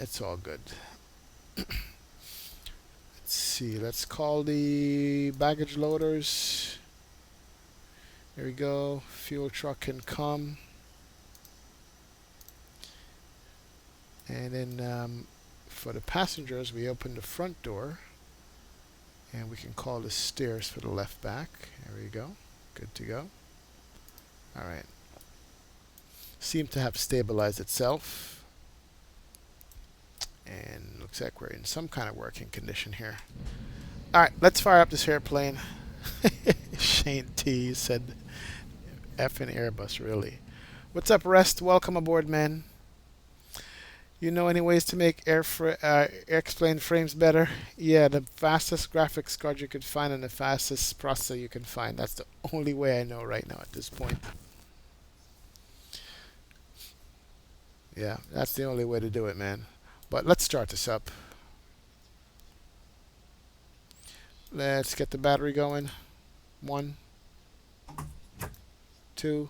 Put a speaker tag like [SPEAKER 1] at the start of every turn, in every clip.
[SPEAKER 1] it's all good. Let's see, let's call the baggage loaders. Here we go. Fuel truck can come. And then for the passengers, we open the front door. And we can call the stairs for the left back. There we go. Good to go. Alright. Seems to have stabilized itself. And looks like we're in some kind of working condition here. Alright, let's fire up this airplane. Shane T said, F in Airbus, really. What's up, Rest? Welcome aboard, man. You know any ways to make airplane frames better? Yeah, the fastest graphics card you could find and the fastest processor you can find. That's the only way I know right now at this point. Yeah, that's the only way to do it, man. But let's start this up. Let's get the battery going. 1, 2,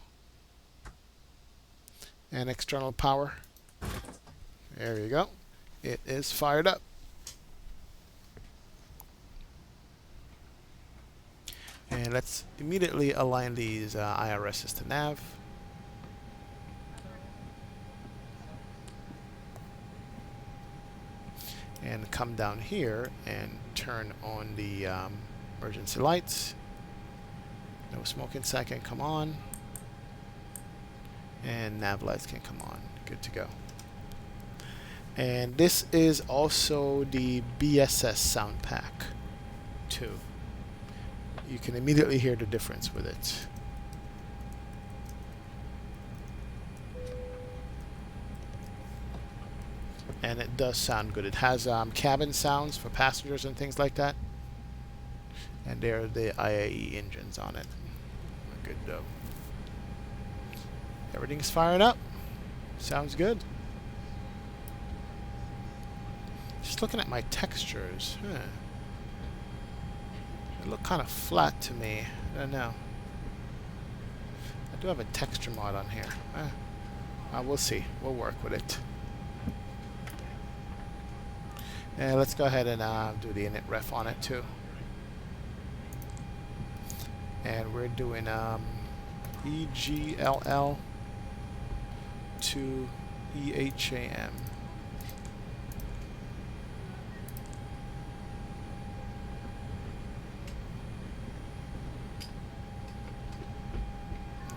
[SPEAKER 1] and external power. There you go. It is fired up. And let's immediately align these IRSs to nav. And come down here and turn on the emergency lights. No smoking sight can come on. And nav lights can come on. Good to go. And this is also the BSS Soundpack 2. You can immediately hear the difference with it. And it does sound good. It has cabin sounds for passengers and things like that. And there are the IAE engines on it. We're good though. Everything's fired up. Sounds good. Just looking at my textures. They look kind of flat to me. I don't know. I do have a texture mod on here. We'll see. We'll work with it. And let's go ahead and do the init ref on it too. And we're doing EGLL to EHAM.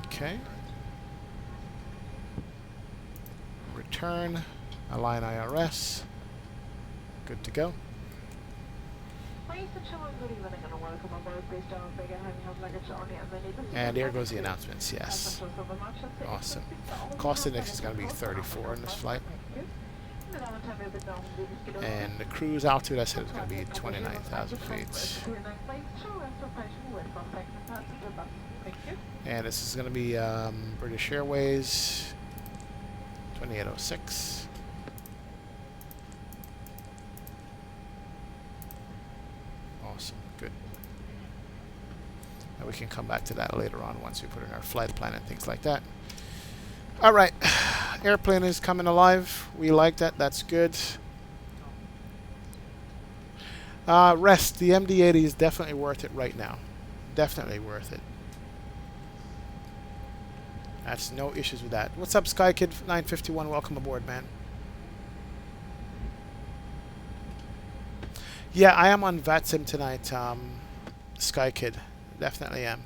[SPEAKER 1] Okay. Return, align IRS. Good to go. And there goes the announcements, yes. Awesome. Cost index is going to be 34 on this flight. And the cruise altitude, I said, is going to be 29,000 feet. And this is going to be British Airways 2806. Awesome, good. And we can come back to that later on once we put in our flight plan and things like that. Alright, airplane is coming alive. We like that, that's good. Rest, the MD-80 is definitely worth it right now. Definitely worth it. That's no issues with that. What's up, SkyKid951? Welcome aboard, man. Yeah, I am on VATSIM tonight, SkyKid. Definitely am.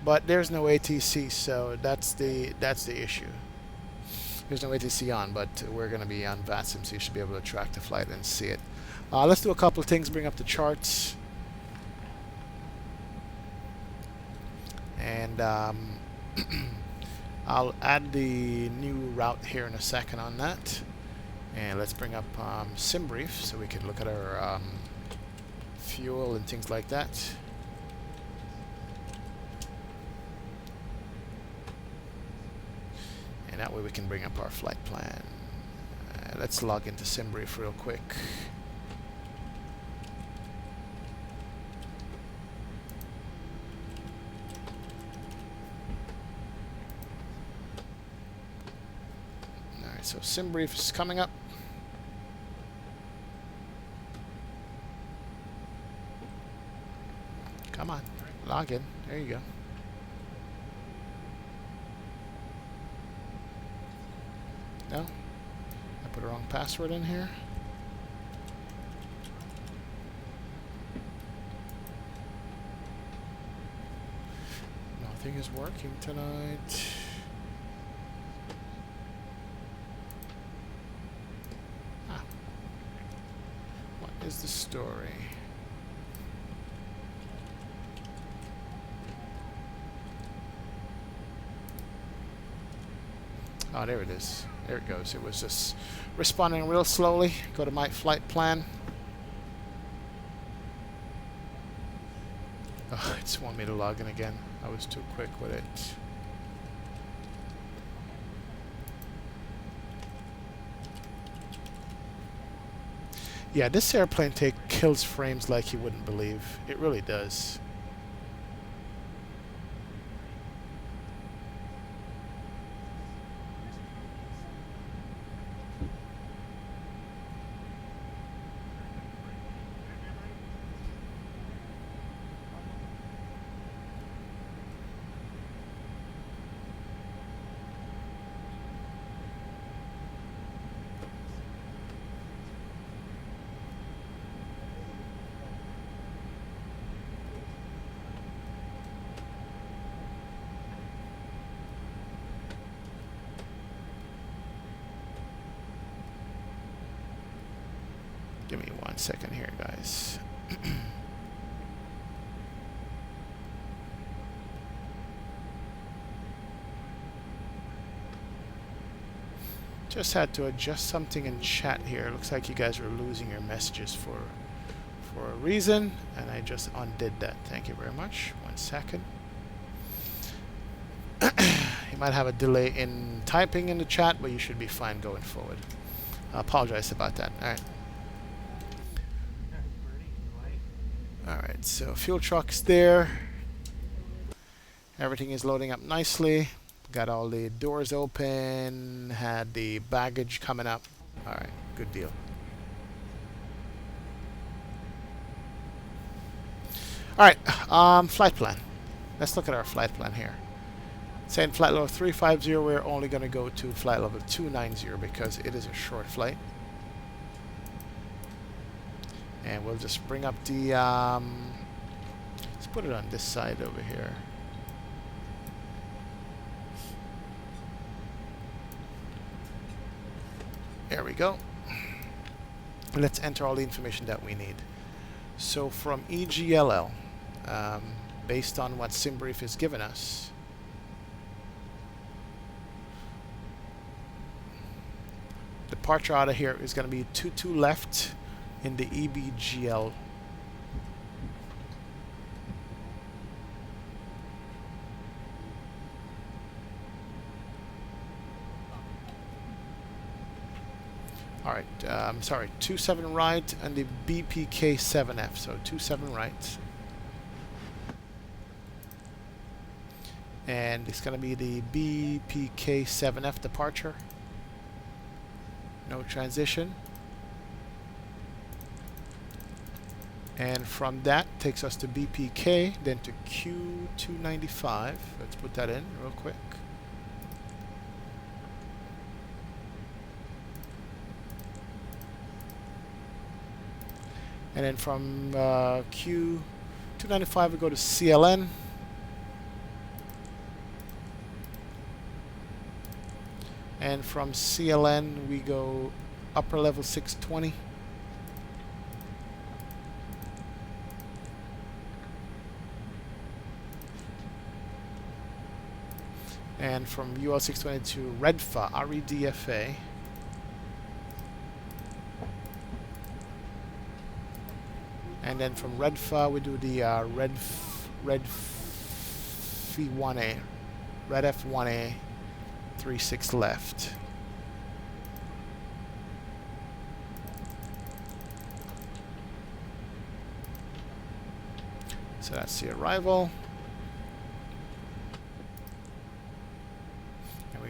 [SPEAKER 1] But there's no ATC, so that's the issue. There's no ATC on, but we're going to be on VATSIM, so you should be able to track the flight and see it. Let's do a couple of things, bring up the charts. And I'll add the new route here in a second on that. And let's bring up SimBrief so we can look at our fuel and things like that. And that way we can bring up our flight plan. Let's log into SimBrief real quick. so sim brief is coming up. Come on, log in. There you go. No? I put the wrong password in here. Nothing is working tonight. Ah. What is the story? Oh, there it is. There it goes. It was just responding real slowly. Go to my flight plan. Oh, it just wanted me to log in again. I was too quick with it. Yeah, this airplane kills frames like you wouldn't believe. It really does. Give me 1 second here, guys. Just had to adjust something in chat here. Looks like you guys were losing your messages for a reason, and I just undid that. Thank you very much. 1 second. You might have a delay in typing in the chat, but you should be fine going forward. I apologize about that. All right. Alright, so fuel truck's there. Everything is loading up nicely. Got all the doors open. Had the baggage coming up. Alright, good deal. Alright, flight plan. Let's look at our flight plan here. Saying flight level 350, we're only going to go to flight level 290 because it is a short flight. And we'll just bring up the, let's put it on this side over here. There we go. Let's enter all the information that we need. So from EGLL, based on what SimBrief has given us, departure out of here is going to be 22 left in the EBGL. Alright, sorry, 27 right and the BPK7F, so 27 right. And it's going to be the BPK7F departure. No transition. And from that takes us to BPK, then to Q295. Let's put that in real quick. And then from Q295 we go to CLN. And from CLN we go upper level 620. And from UL 620 to REDFA, REDFA. And then from REDFA we do the REDF1A, REDF1A 36 left. So that's the arrival.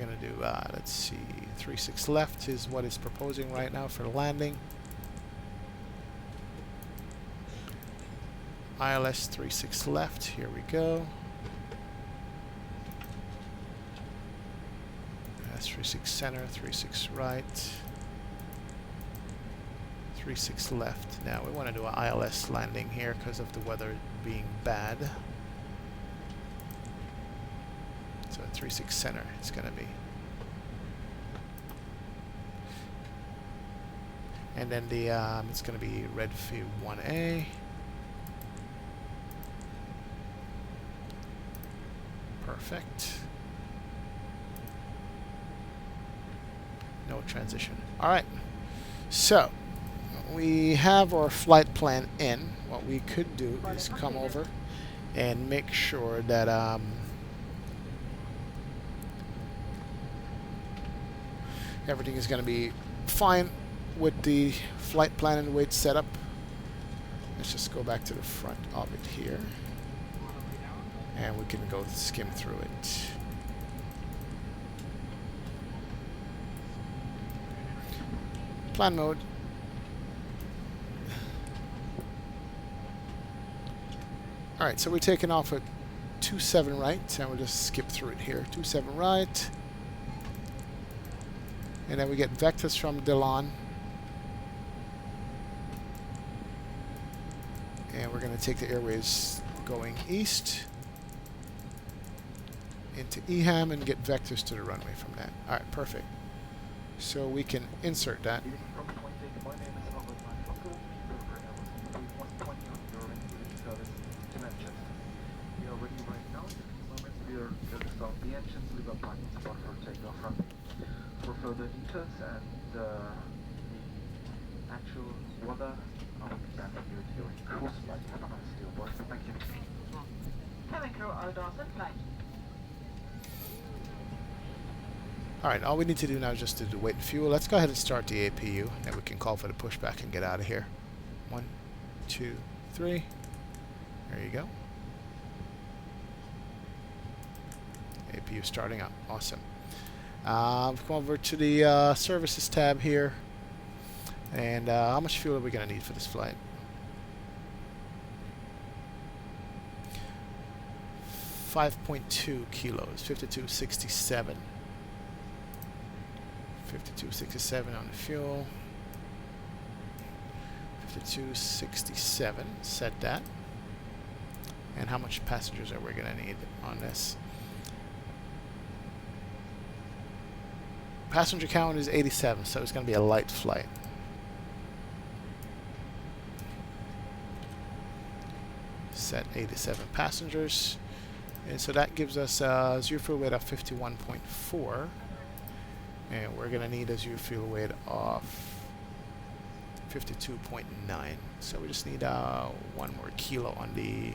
[SPEAKER 1] going to do? Let's see. 36 left is what it's proposing right now for the landing. ILS 36 left. Here we go. That's 36 center, 36 right. 36 left. Now we want to do an ILS landing here because of the weather being bad. So 36 center it's going to be. And then the it's going to be red field 1A. Perfect. No transition. All right. So we have our flight plan in. What we could do is come over and make sure that everything is going to be fine with the flight plan and weight setup. Let's just go back to the front of it here. And we can go skim through it. Plan mode. Alright, so we're taking off at 27 right, and we'll just skip through it here. 27 right. And then we get vectors from Delon. And we're going to take the Airways going east into EHAM and get vectors to the runway from that. Alright, perfect. So we can insert that.
[SPEAKER 2] For further details and the actual weather, I will be back with you during Pushback. Have a nice day, boys. Thank you.
[SPEAKER 3] Cabin crew, all doors in flight.
[SPEAKER 1] Alright, all we need to do now is just to do weight and fuel. Let's go ahead and start the APU, and we can call for the pushback and get out of here. 1, 2, 3. There you go. APU starting up. Awesome. Come over to the services tab here. And how much fuel are we going to need for this flight? 5.2 kilos, 5267. 5267 on the fuel. 5267. Set that. And how much passengers are we going to need on this? Passenger count is 87, so it's going to be a light flight. Set 87 passengers. And so that gives us a zero fuel weight of 51.4. And we're going to need a zero fuel weight of 52.9. So we just need 1 more kilo on the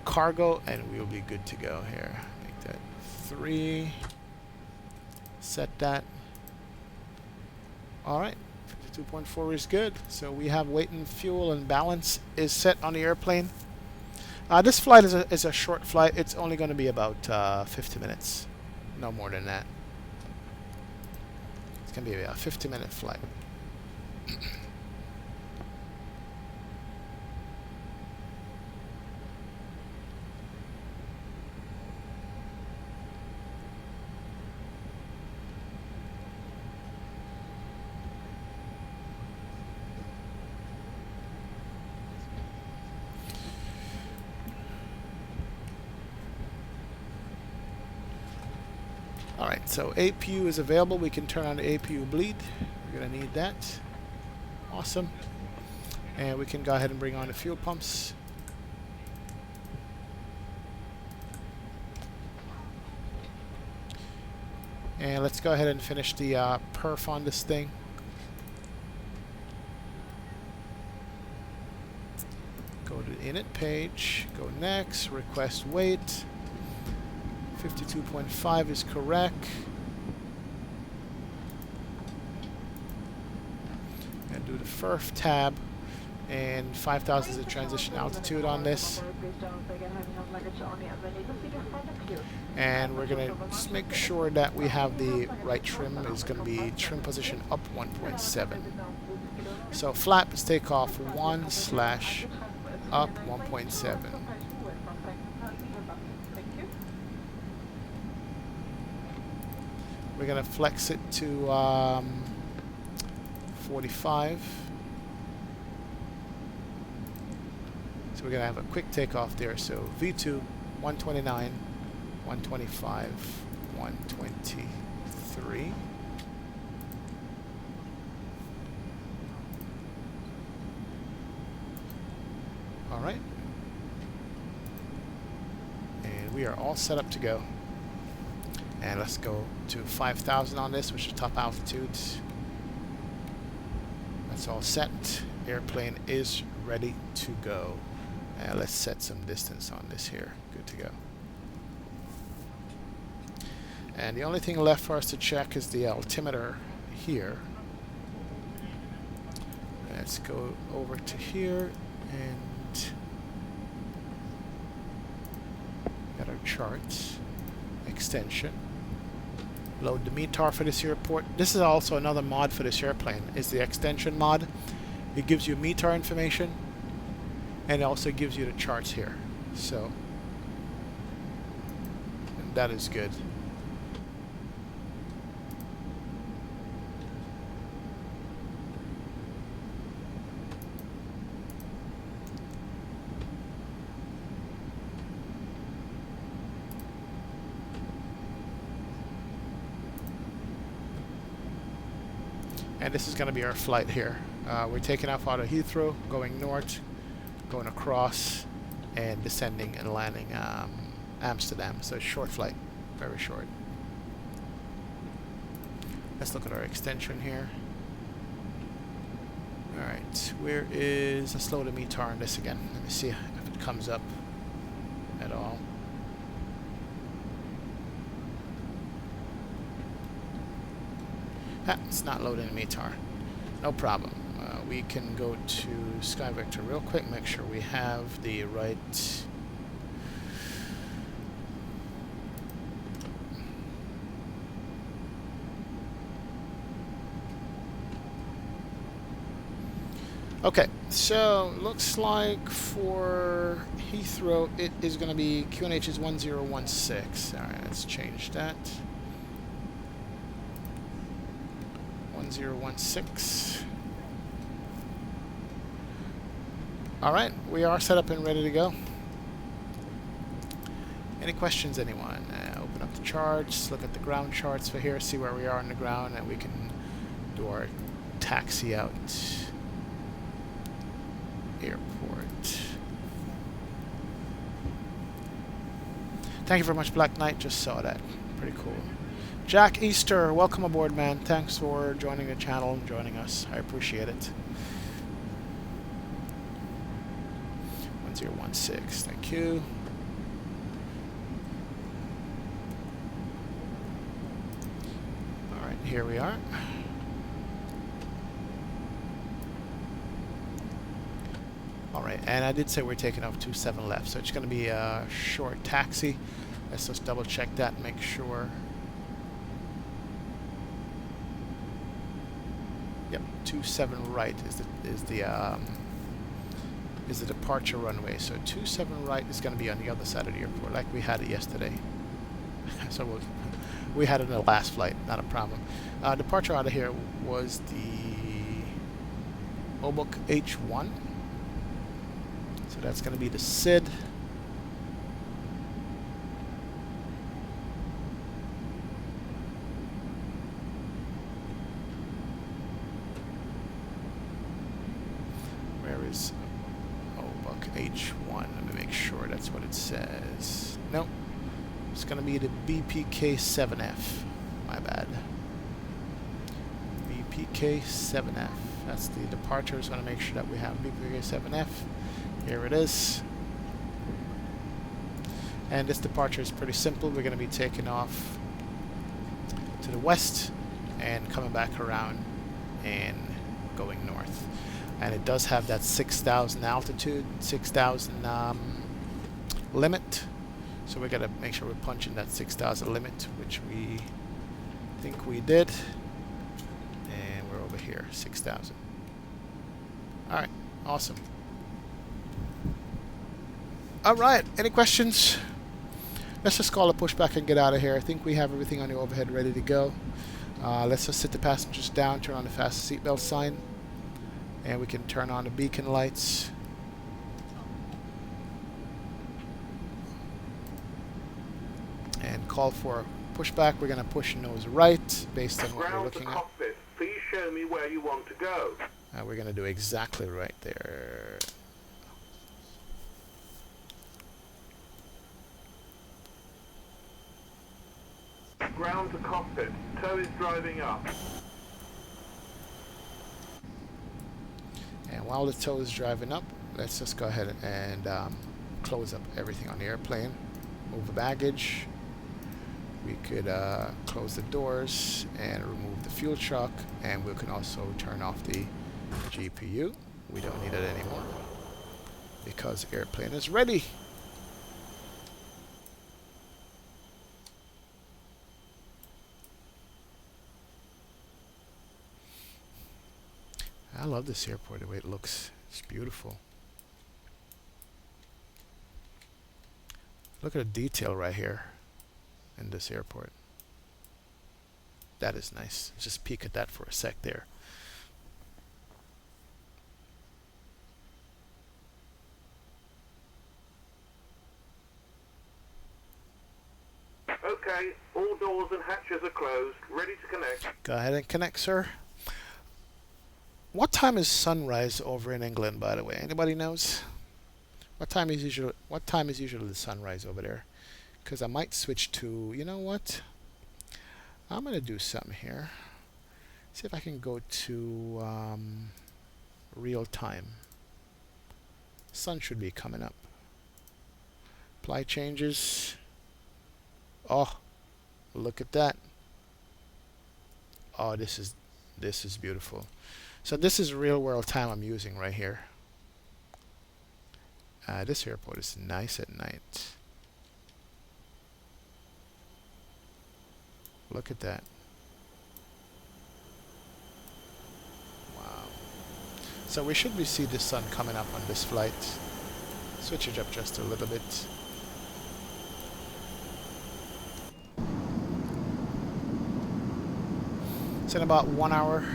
[SPEAKER 1] cargo, and we'll be good to go here. Make that 3. Set that. Alright, 52.4 is good. So we have weight and fuel and balance is set on the airplane. This flight is a short flight. It's only going to be about 50 minutes. No more than that. It's going to be a 50-minute flight. Alright, so APU is available. We can turn on the APU bleed. We're going to need that. Awesome. And we can go ahead and bring on the fuel pumps. And let's go ahead and finish the perf on this thing. Go to the init page. Go next. Request weight. 52.5 is correct. And do the FFA tab. And 5,000 is the transition altitude on this. And we're going to just make sure that we have the right trim. Is going to be trim position up 1.7. So flaps takeoff 1/up 1.7. We're going to flex it to 45. So we're going to have a quick takeoff there. So V2 129, 125, 123. All right. And we are all set up to go. And let's go to 5,000 on this, which is top altitude. That's all set. Airplane is ready to go. And let's set some distance on this here. Good to go. And the only thing left for us to check is the altimeter here. Let's go over to here and get our charts. Extension. Load the METAR for this airport. This is also another mod for this airplane, is the extension mod. It gives you METAR information and it also gives you the charts here. So that is good. And this is going to be our flight here. We're taking off out of Heathrow, going north, going across, and descending and landing Amsterdam. So it's a short flight, very short. Let's look at our extension here. Alright, where is, let's load the METAR on this again. Let me see if it comes up at all. It's not loading the METAR. No problem. We can go to SkyVector real quick, make sure we have the right. Okay, so looks like for Heathrow it is going to be QNH is 1016. All right, let's change that. 1016. Alright, we are set up and ready to go. Any questions, anyone? Open up the charts, look at the ground charts for here, see where we are on the ground, and we can do our taxi out airport. Thank you very much, Black Knight. Just saw that. Pretty cool. Jack Easter, welcome aboard, man. Thanks for joining the channel and joining us. I appreciate it. 1016, thank you. Alright, here we are. Alright, and I did say we're taking off 27 left, so it's going to be a short taxi. Let's just double check that and make sure. Yep, 27 right is the departure runway. So 27 right is going to be on the other side of the airport, like we had it yesterday. So we had it in the last flight, not a problem. Departure out of here was the Obuk H1. So that's going to be the SID. Where is Obuk H1? Let me make sure that's what it says. Nope. It's going to be the BPK7F. My bad. BPK7F. That's the departure. Just want to make sure that we have BPK7F. Here it is. And this departure is pretty simple. We're going to be taking off to the west and coming back around and going north. and it does have that 6,000 altitude, 6,000 limit. So we gotta make sure we're punching that 6,000 limit, which we think we did. And we're over here, 6,000. Alright, awesome. Alright, any questions? Let's just call a pushback and get out of here. I think we have everything on the overhead ready to go. Let's just sit the passengers down, turn on the fast seatbelt sign, and we can turn on the beacon lights. And call for pushback. We're going to push nose right based on what we're looking at.
[SPEAKER 4] Cockpit. Please show me where you want to go.
[SPEAKER 1] We're going to do exactly right there.
[SPEAKER 4] Ground to cockpit. Tow is driving up.
[SPEAKER 1] And while the tow is driving up, let's just go ahead and close up everything on the airplane. Move the baggage. We could close the doors and remove the fuel truck, and we can also turn off the GPU. We don't need it anymore because the airplane is ready. I love this airport, the way it looks. It's beautiful. Look at the detail right here in this airport. That is nice. Just peek at that for a sec there.
[SPEAKER 4] Okay, all doors and hatches are closed. Ready to connect.
[SPEAKER 1] Go ahead and connect, sir. What time is sunrise over in England, by the way? Anybody knows? What time is usually the sunrise over there? Because I might switch to, you know what? I'm gonna do something here. See if I can go to real time. Sun should be coming up. Apply changes. Oh, look at that. Oh, this is beautiful. So this is real world time I'm using right here. This airport is nice at night. Look at that. Wow. So we should see the sun coming up on this flight. Switch it up just a little bit. It's in about 1 hour.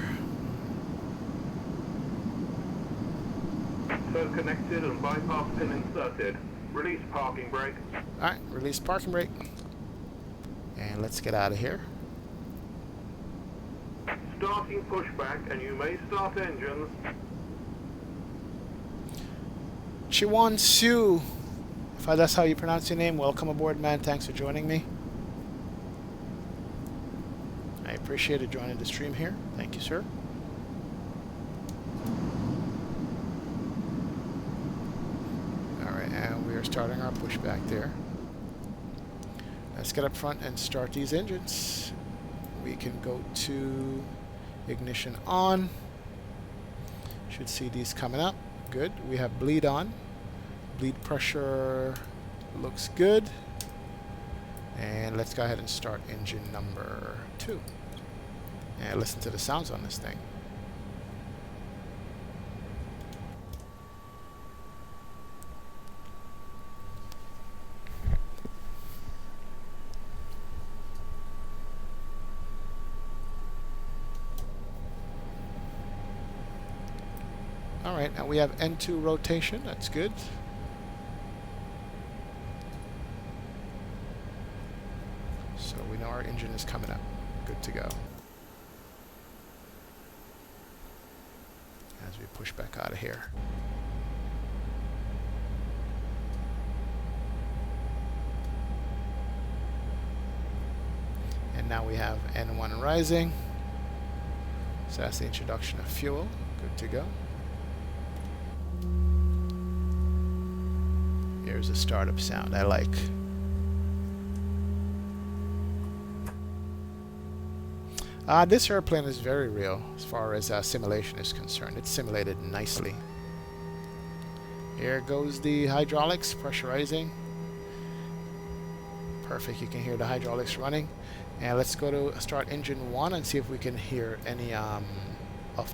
[SPEAKER 4] So connected and bypass pin inserted. Release parking brake.
[SPEAKER 1] Alright, release parking brake. And let's get out of here.
[SPEAKER 4] Starting pushback, and you may start engines.
[SPEAKER 1] Chiwon Su, if that's how you pronounce your name, welcome aboard, man. Thanks for joining me. I appreciate joining the stream here. Thank you, sir. Alright, and we are starting our pushback there. Let's get up front and start these engines. We can go to ignition on. Should see these coming up. Good. We have bleed on. Bleed pressure looks good. And let's go ahead and start engine number 2. And listen to the sounds on this thing. Alright, now we have N2 rotation. That's good. So we know our engine is coming up. Good to go. As we push back out of here. And now we have N1 rising. So that's the introduction of fuel. Good to go. Here's a startup sound I like. This airplane is very real as far as simulation is concerned. It's simulated nicely. Here goes the hydraulics, pressurizing. Perfect, you can hear the hydraulics running. And let's go to start engine 1 and see if we can hear any of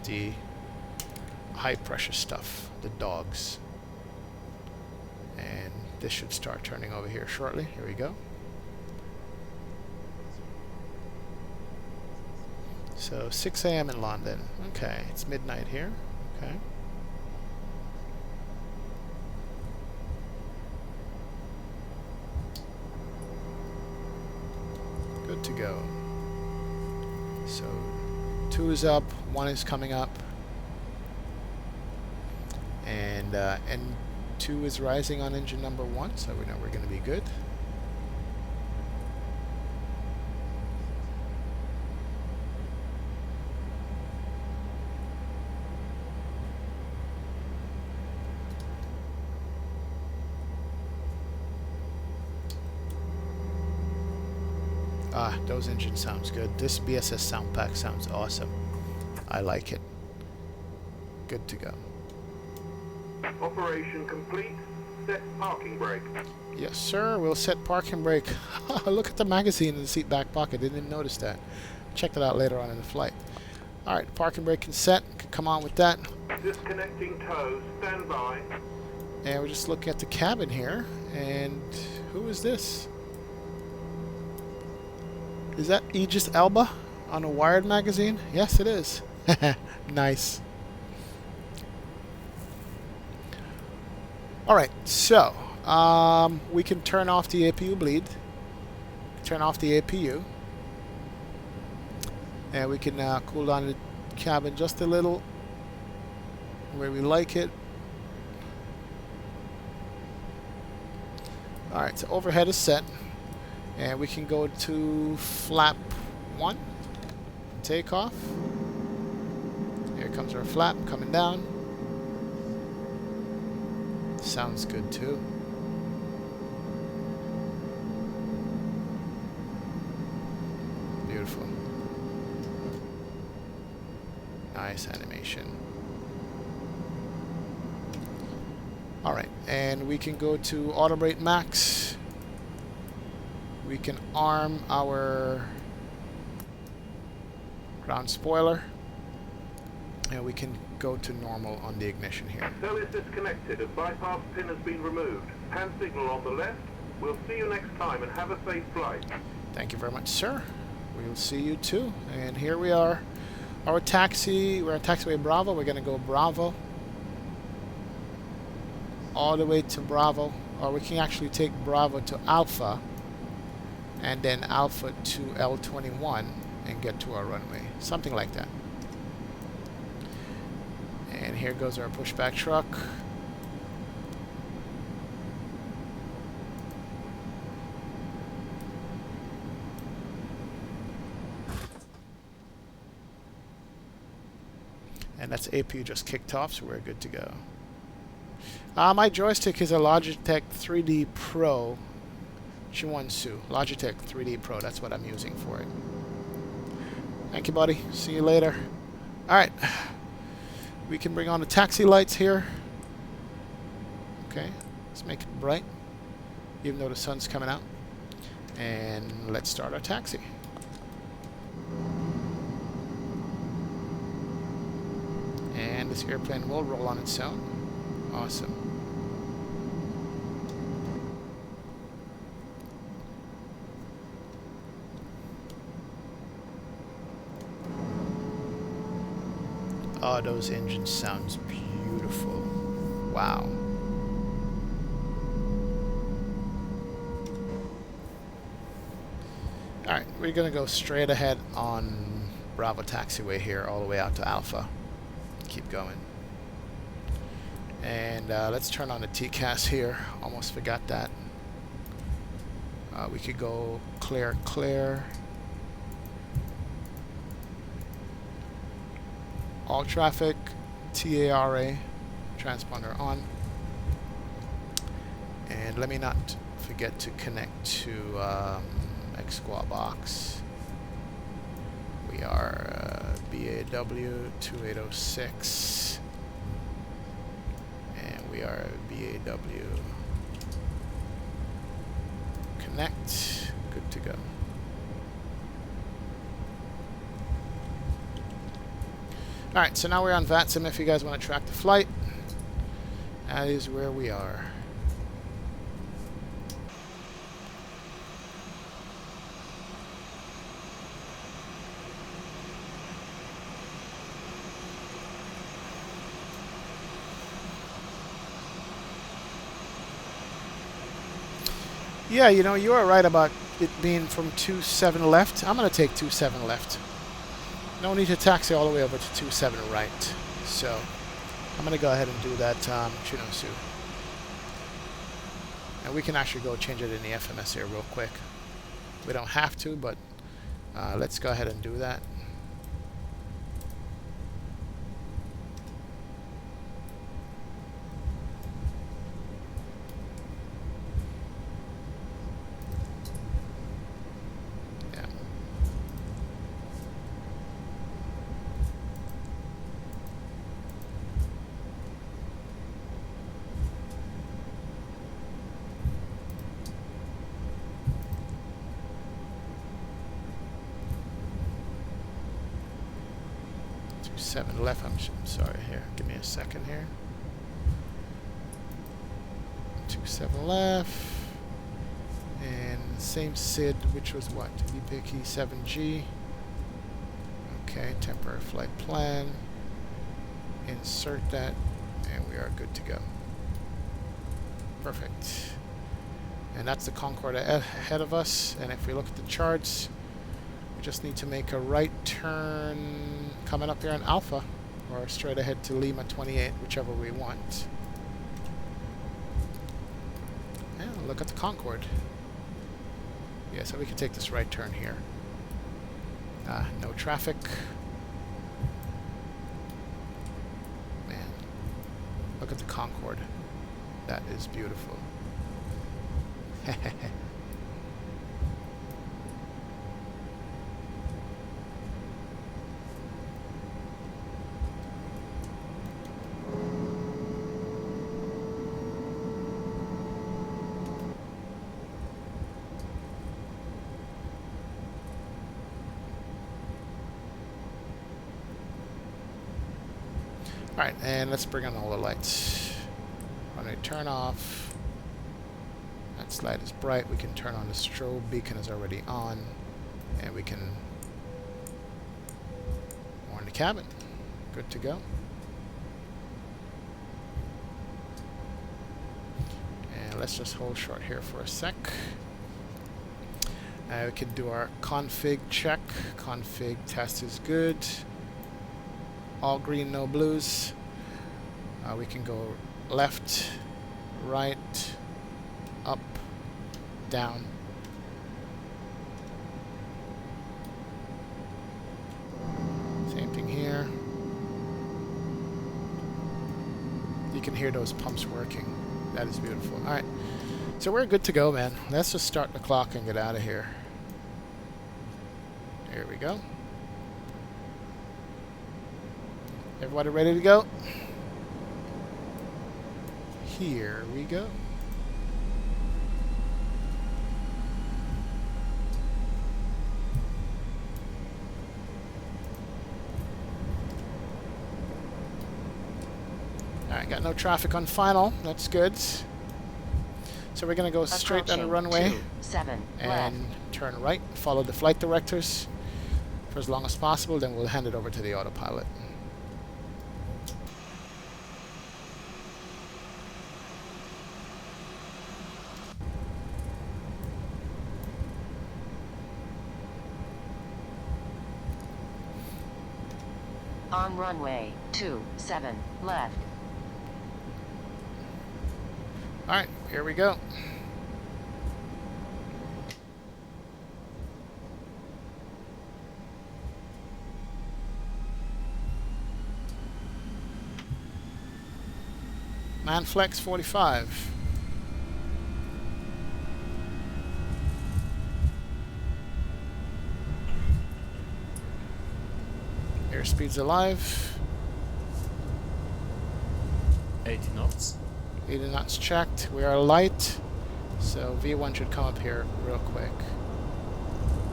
[SPEAKER 1] the high pressure stuff, the dogs. And this should start turning over here shortly. Here we go. So 6 a.m. in London. Okay, it's midnight here. Okay. Good to go. So 2 is up, 1 is coming up, and N2 is rising on engine number 1, so we know we're going to be good. Those engines sounds good. This BSS Soundpack sounds awesome. I like it. Good to go.
[SPEAKER 4] Operation complete. Set parking brake.
[SPEAKER 1] Yes, sir. We'll set parking brake. Look at the magazine in the seat back pocket. Didn't even notice that. Check that out later on in the flight. All right, parking brake is set. Come on with that.
[SPEAKER 4] Disconnecting tow. Stand by.
[SPEAKER 1] And we're just looking at the cabin here. And who is this? Is that Aegis Elba on a Wired magazine? Yes, it is. Nice. Alright, so we can turn off the APU bleed. Turn off the APU. And we can cool down the cabin just a little where we like it. Alright, so overhead is set. And we can go to flap 1, takeoff. Here comes our flap coming down. Sounds good too. Beautiful. Nice animation. Alright, and we can go to auto brake max. We can arm our ground spoiler, and we can go to normal on the ignition here.
[SPEAKER 4] Tow is disconnected. A bypass pin has been removed. Hand signal on the left. We'll see you next time and have a safe flight.
[SPEAKER 1] Thank you very much, sir. We'll see you too. And here we are. Our taxi, we're at taxiway Bravo. We're going to go Bravo all the way to Bravo, or we can actually take Bravo to Alpha, and then Alpha to L21 and get to our runway. Something like that. And here goes our pushback truck. And that's APU just kicked off, so we're good to go. My joystick is a Logitech 3D Pro Chiwonsu. Logitech 3D Pro, that's what I'm using for it. Thank you, buddy. See you later. Alright. We can bring on the taxi lights here. Okay. Let's make it bright, even though the sun's coming out. And let's start our taxi. And this airplane will roll on its own. Awesome. Oh, those engines sounds beautiful. Wow. Alright, we're going to go straight ahead on Bravo taxiway here all the way out to Alpha. Keep going. And let's turn on the TCAS here. Almost forgot that. We could go clear, clear. All traffic, TARA, transponder on. And let me not forget to connect to X-Squad box we are BAW 2806. And we are BAW connect. Good to go. Alright, so now we're on VATSIM if you guys want to track the flight. That is where we are. Yeah, you know, you are right about it being from 27 left. I'm going to take 27 left. No need to taxi all the way over to 27 right. So, I'm going to go ahead and do that, Chinosu. And we can actually go change it in the FMS here real quick. We don't have to, but let's go ahead and do that. Seven left. I'm sorry. Here, give me a second here. 27 left, and same SID, which was what? EPIC 7G. Okay, temporary flight plan. Insert that, and we are good to go. Perfect. And that's the Concorde ahead of us. And if we look at the charts, we just need to make a right turn coming up here on Alpha, or straight ahead to Lima 28, whichever we want. And look at the Concorde. Yeah, so we can take this right turn here. No traffic. Man, look at the Concorde. That is beautiful. Alright, and let's bring on all the lights. When we turn off, that light is bright, we can turn on the strobe beacon is already on, and we can warn the cabin. Good to go. And let's just hold short here for a sec. We can do our config check. Config test is good. All green, no blues. We can go left, right, up, down. Same thing here. You can hear those pumps working. That is beautiful. Alright, so we're good to go, man. Let's just start the clock and get out of here. Here we go. Everybody ready to go? Here we go. Alright, got no traffic on final. That's good. So we're going to go straight down the runway and turn right, follow the flight directors for as long as possible, then we'll hand it over to the autopilot.
[SPEAKER 5] On runway 27 left.
[SPEAKER 1] Alright, here we go. Manflex 45. airspeed's alive.
[SPEAKER 6] 80 knots.
[SPEAKER 1] 80 knots checked. We are light, so V1 should come up here real quick.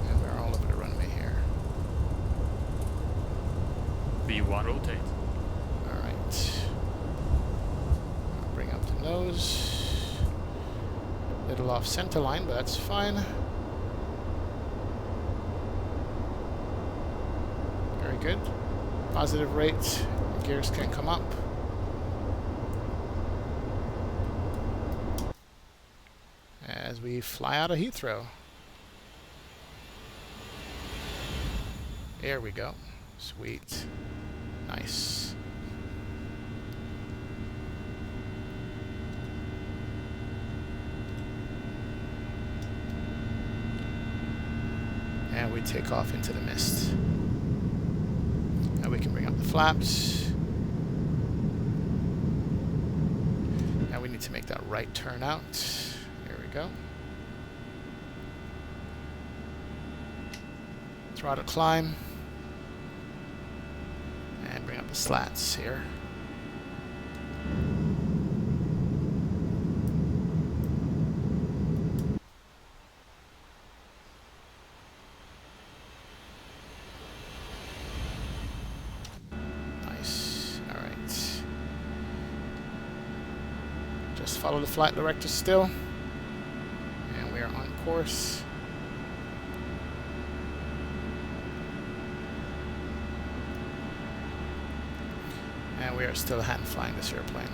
[SPEAKER 1] And we're all over the runway here.
[SPEAKER 6] V1 rotate.
[SPEAKER 1] Alright. Bring up the nose. Little off center line, but that's fine. Very good. Positive rate. Gears can come up. As we fly out of Heathrow. There we go. Sweet. Nice. And we take off into the mist. Now we can bring up the flaps. Now we need to make that right turn out. There we go. Throttle climb. And bring up the slats here. Nice. Alright. Just follow the flight director still. And we are on course. And we are still hand flying this airplane.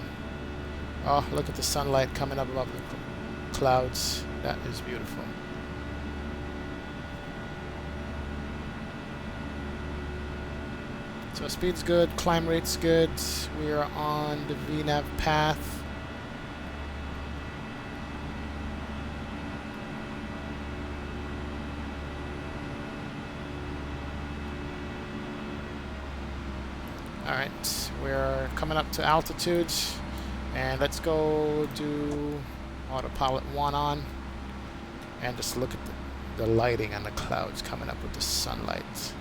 [SPEAKER 1] Oh, look at the sunlight coming up above the clouds. That is beautiful. So speed's good, climb rate's good. We are on the VNAV path. Alright, we're coming up to altitude, and let's go do autopilot 1 on, and just look at the lighting and the clouds coming up with the sunlight.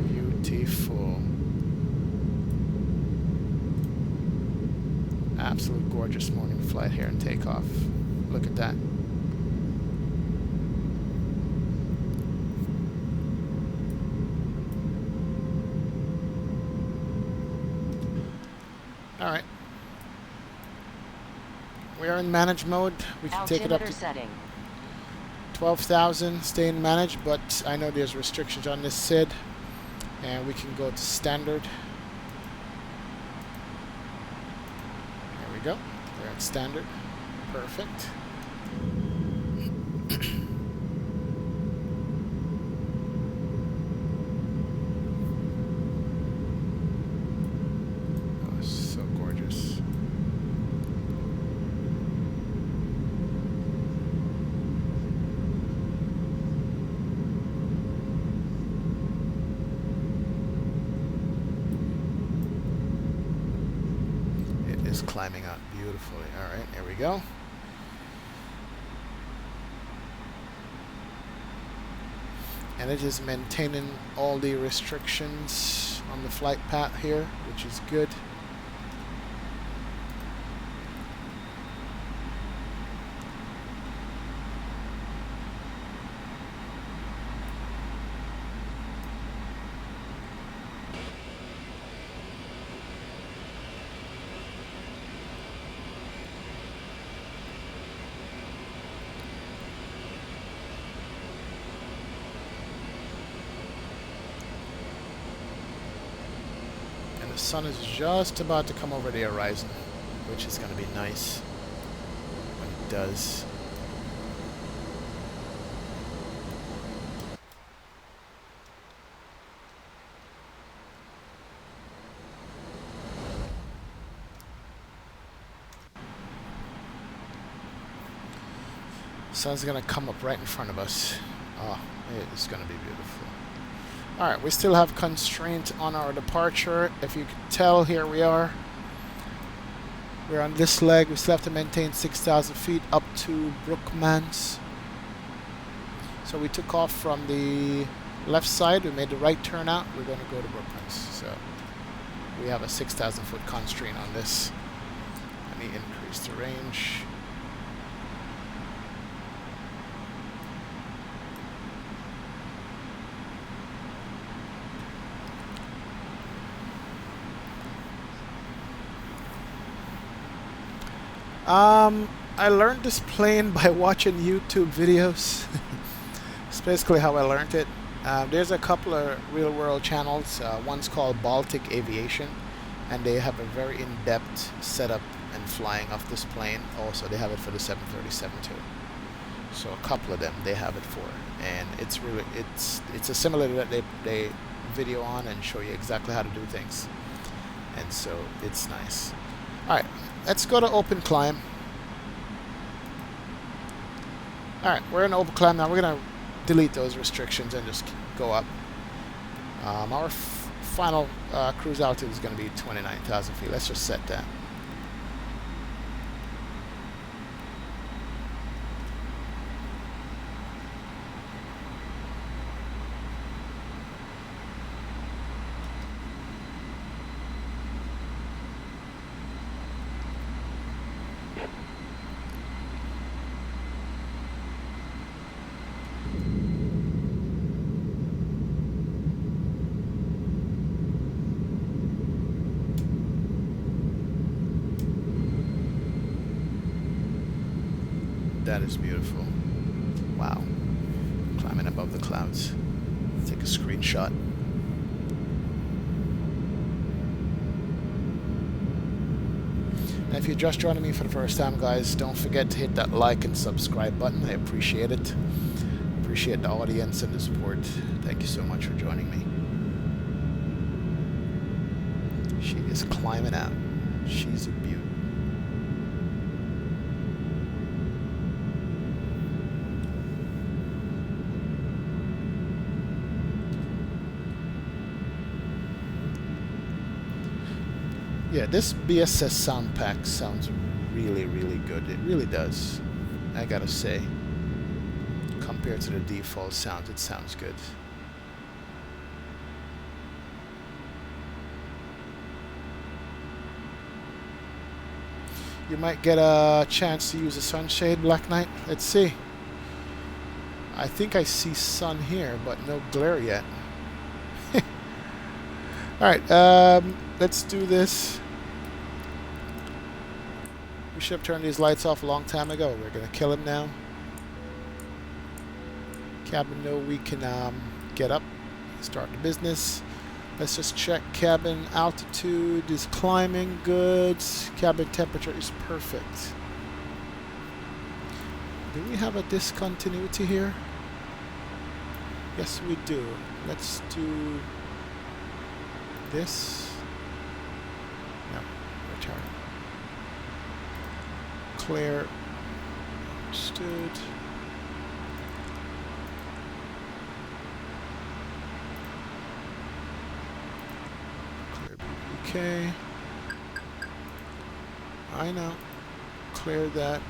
[SPEAKER 1] Beautiful. Absolute gorgeous morning flight here in Takeoff. Look at that. Alright. We are in manage mode. We can take it up to
[SPEAKER 5] setting.
[SPEAKER 1] 12,000, stay in manage, but I know there's restrictions on this SID, and we can go to standard. There we go. We're at standard. Perfect. Climbing up beautifully. Alright, here we go. And it is maintaining all the restrictions on the flight path here, which is good. The sun is just about to come over the horizon, which is going to be nice when it does. Sun's going to come up right in front of us. Oh, it's going to be beautiful. Alright, we still have constraint on our departure. If you can tell, here we are. We're on this leg. We still have to maintain 6,000 feet up to Brookmans. So we took off from the left side. We made the right turn out. We're going to go to Brooklands. So we have a 6,000 foot constraint on this. Let me increase the range. I learned this plane by watching YouTube videos. It's basically how I learned it. There's a couple of real-world channels. One's called Baltic Aviation, and they have a very in-depth setup and flying of this plane. Also, they have it for the 737 too. So a couple of them they have it for, and it's really it's a simulator that they video on and show you exactly how to do things, and so it's nice. All right, let's go to open climb. All right, we're in open climb now. We're gonna delete those restrictions and just go up. Our final cruise altitude is gonna be 29,000 feet. Let's just set that. That is beautiful. Wow. Climbing above the clouds. Take a screenshot. And if you're just joining me for the first time, guys, don't forget to hit that like and subscribe button. I appreciate it. Appreciate the audience and the support. Thank you so much for joining me. She is climbing out. She's a beaut. Yeah, this BSS Soundpack sounds really, really good. It really does. I gotta say. Compared to the default sounds, it sounds good. You might get a chance to use a sunshade, Black Knight. Let's see. I think I see sun here, but no glare yet. Alright, let's do this. We should have turned these lights off a long time ago. We're going to kill him now. Cabin, no, we can get up, start the business. Let's just check cabin altitude is climbing good. Cabin temperature is perfect. Do we have a discontinuity here? Yes, we do. Let's do this. No, return. Clear. Understood. Clear BPK. I know. Clear that.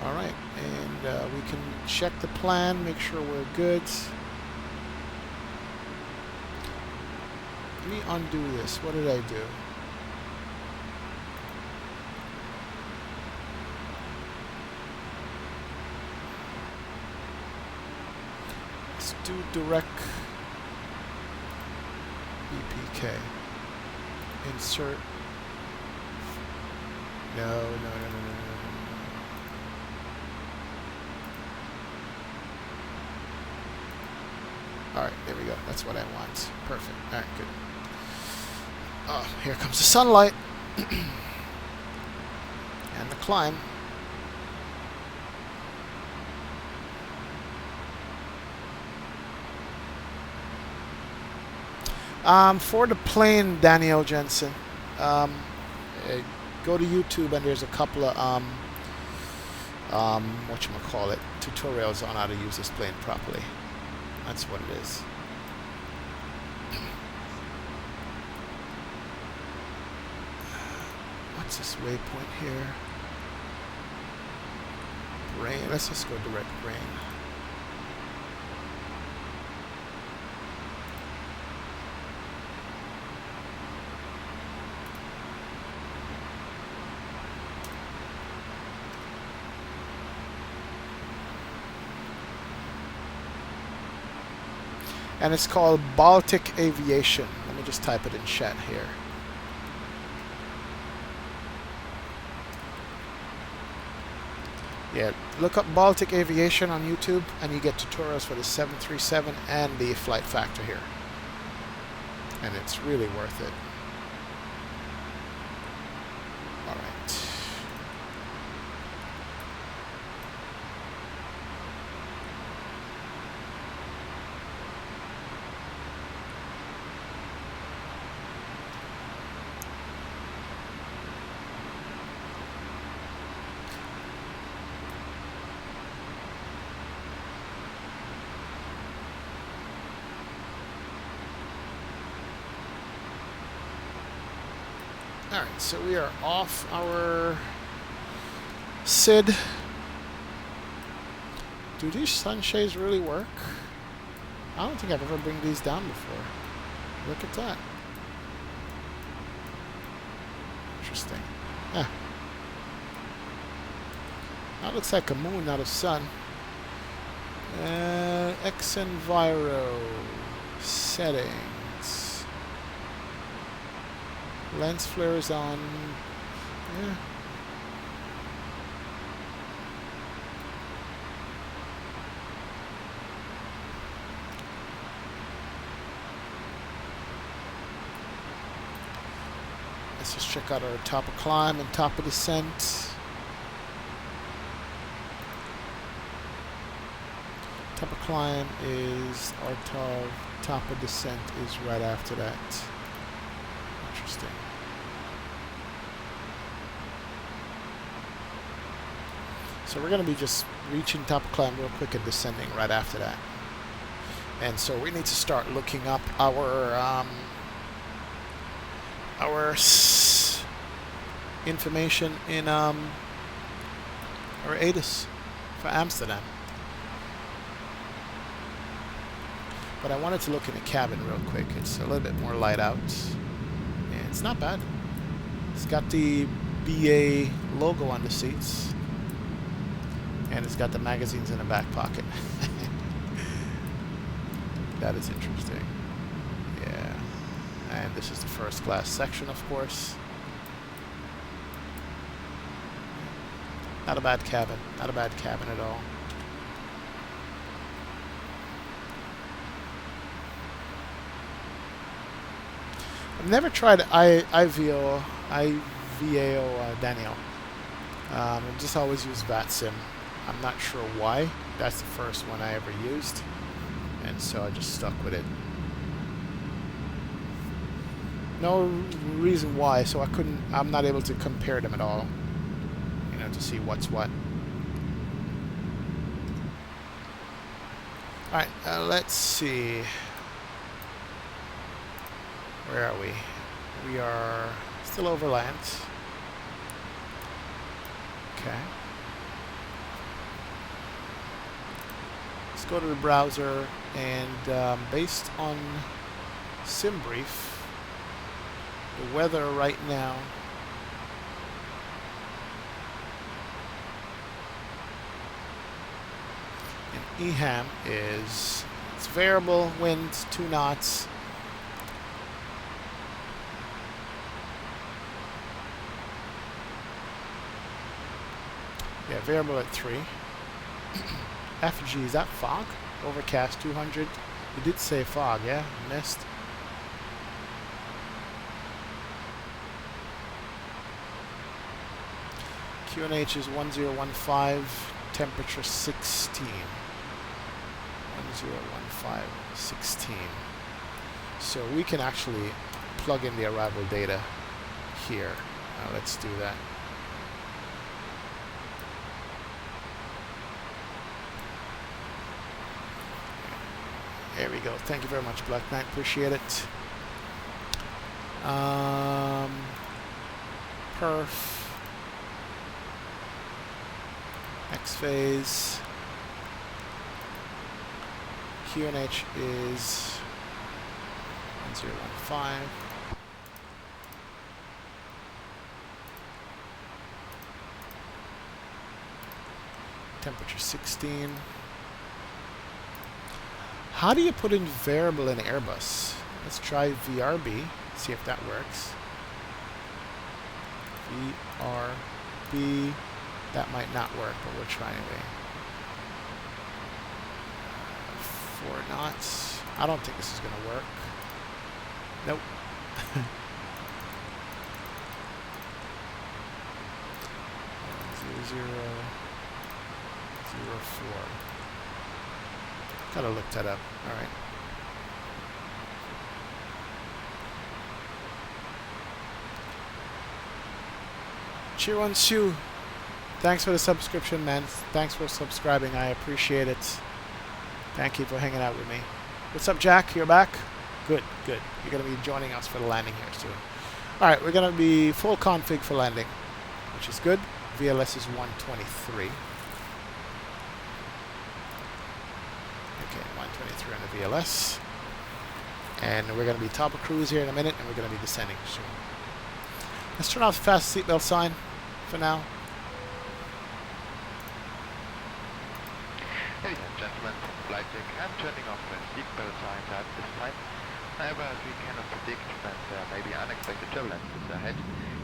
[SPEAKER 1] Alright, and we can check the plan, make sure we're good. Let me undo this. What did I do? Let's do direct BPK. Insert. No. Alright, there we go. That's what I want. Perfect. Alright, good. Oh, here comes the sunlight. And the climb. For the plane, Danielle Jensen, go to YouTube and there's a couple of whatchamacallit, tutorials on how to use this plane properly. That's what it is. What's this waypoint here? rain. Let's just go direct rain. And it's called Baltic Aviation. Let me just type it in chat here. Yeah, look up Baltic Aviation on YouTube and you get tutorials for the 737 and the flight factor here. And it's really worth it. All right. Alright, so we are off our SID. Do these sunshades really work? I don't think I've ever bring these down before. Look at that. Interesting. Yeah. That looks like a moon, not a sun. Xenviro settings. Lens flares on. Yeah. Let's just check out our top of climb and top of descent. Top of climb is our top of descent is right after that. Interesting. So we're going to be just reaching top of climb real quick and descending right after that. And so we need to start looking up our information in our ATIS for Amsterdam. But I wanted to look in the cabin real quick. It's a little bit more light out. And it's not bad. It's got the BA logo on the seats. And it's got the magazines in the back pocket. That is interesting. Yeah. And this is the first class section, of course. Not a bad cabin. Not a bad cabin at all. I've never tried IVAO Daniel. I've just always used VATSIM. I'm not sure why. That's the first one I ever used. And so I just stuck with it. No reason why, so I'm not able to compare them at all. You know, to see what's what. Alright, let's see. Where are we? We are still over land. Okay. Let's go to the browser and based on SimBrief, the weather right now in EHAM it's variable winds 2 knots. Yeah, variable at 3. FG, is that fog? Overcast 200. You did say fog, yeah? Mist. QNH is 1015, temperature 16. 1015, 16. So we can actually plug in the arrival data here. Let's do that. There we go. Thank you very much, Black Knight. Appreciate it. Perf. phase. QNH is 1015. Temperature 16. How do you put in variable in Airbus? Let's try VRB, see if that works. VRB, that might not work, but we'll try anyway. 4 knots. I don't think this is going to work. Nope. 0004. Gotta look that up. All right. Chiron Shu, thanks for the subscription, man. Thanks for subscribing. I appreciate it. Thank you for hanging out with me. What's up, Jack? You're back? Good, good. You're going to be joining us for the landing here soon. All right, we're going to be full config for landing, which is good. VLS is 123. Okay, 123 on the VLS. And we're going to be top of cruise here in a minute, and we're going to be descending soon. Let's turn off the fast seatbelt sign for now.
[SPEAKER 2] Ladies and gentlemen, flight deck, I'm turning off the seatbelt signs at this time. However, as we cannot predict that there may be unexpected turbulences ahead,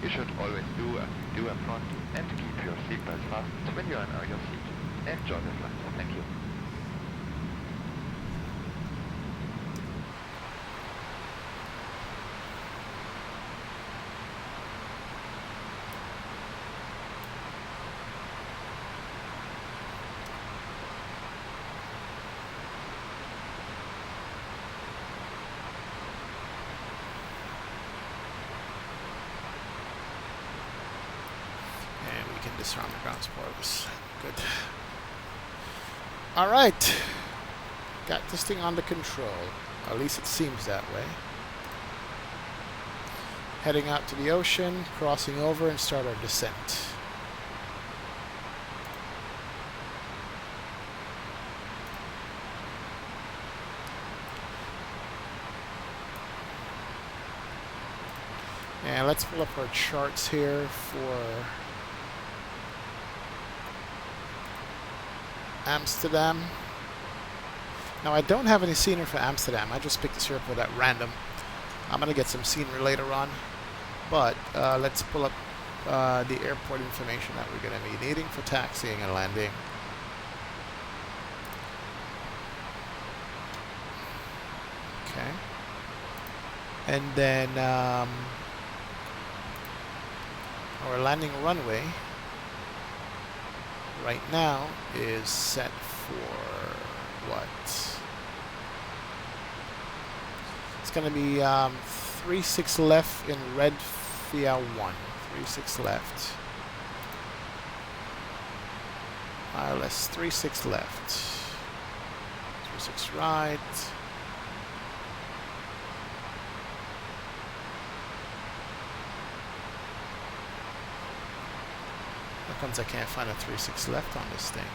[SPEAKER 2] you should always do as we do up front and keep your seatbelt fastened when you are in your seat. Enjoy the flight. Thank you.
[SPEAKER 1] Disarm the ground spoilers. Good. Alright. Got this thing under control. At least it seems that way. Heading out to the ocean, crossing over, and start our descent. And let's pull up our charts here for Amsterdam. Now I don't have any scenery for Amsterdam. I just picked this airport at random. I'm gonna get some scenery later on, but let's pull up the airport information that we're gonna be needing for taxiing and landing. Okay, and then our landing runway right now is set for what? It's going to be 36 left in red via 1. 36 left. ILS 36 left. 36 right. How comes I can't find a 36 left on this thing?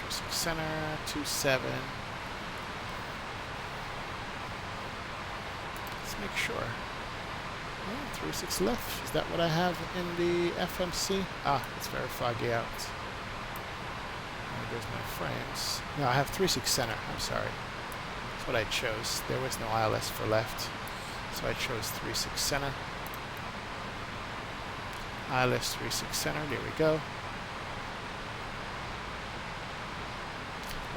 [SPEAKER 1] 36 center, 27. Let's make sure. Oh, 36 left. Is that what I have in the FMC? Ah, it's very foggy out. There's my frames. No, I have 36 center. I'm sorry. That's what I chose. There was no ILS for left. So I chose 36 center. ILS 36 center, there we go.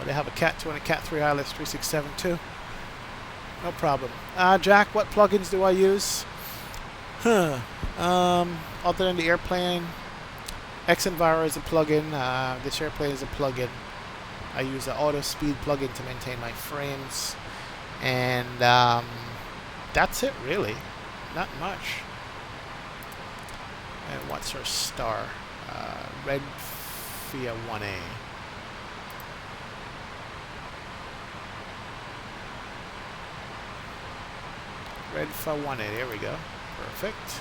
[SPEAKER 1] Oh, they have a Cat 2 and a Cat 3 ILS 367 too. No problem. Jack, what plugins do I use? Other than the airplane, Xenviro is a plugin. This airplane is a plugin. I use the auto speed plugin to maintain my frames. And that's it really. Not much. And what's our star? Red via 1A. Red via 1A, there we go. Perfect.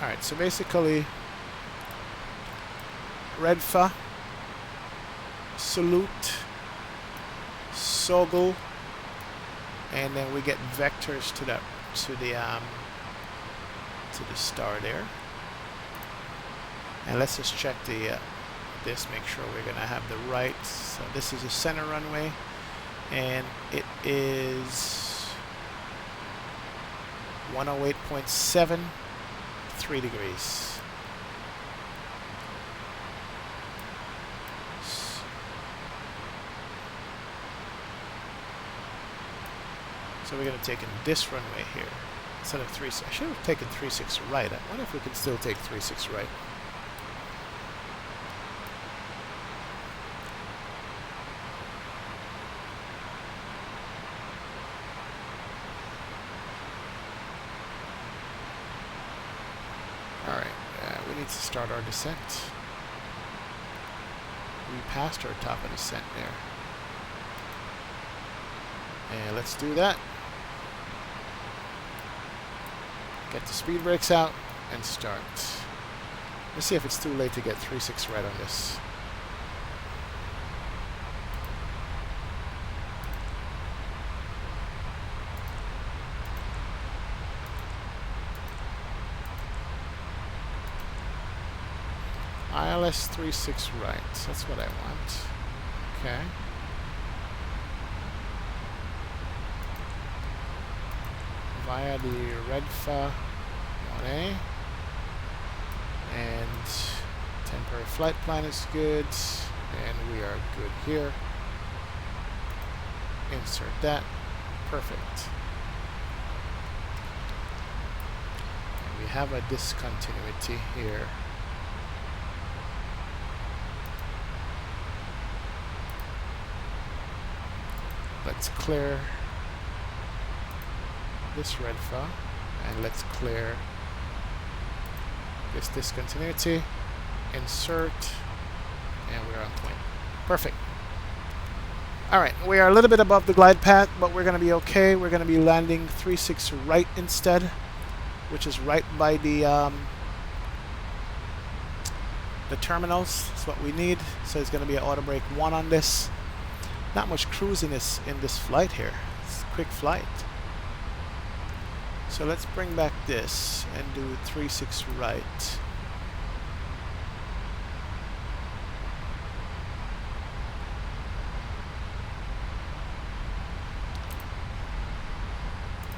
[SPEAKER 1] Alright, so basically Redfa, Salute, Soggle, and then we get vectors to the star there. And let's just check the this, make sure we're gonna have the right. So this is a center runway, and it is 108.7, 3 degrees. So we're going to take in this runway here instead of 36. I should have taken 36 right. I wonder if we can still take 36 right. All right, we need to start our descent. We passed our top of descent there. And let's do that. Get the speed brakes out and start. Let's see if it's too late to get 36 right on this. ILS 36 right. That's what I want. Okay. Via the Redfa 1A, and temporary flight plan is good, and we are good here. Insert that. Perfect. And we have a discontinuity here. Let's clear this Redfa, and let's clear this discontinuity, insert, and we're on point. Perfect. Alright, we are a little bit above the glide path, but we're going to be okay. We're going to be landing 36 right instead, which is right by the terminals. That's what we need. So it's going to be an auto brake 1 on this. Not much cruisiness in this flight here. It's a quick flight. So let's bring back this and do 36 right.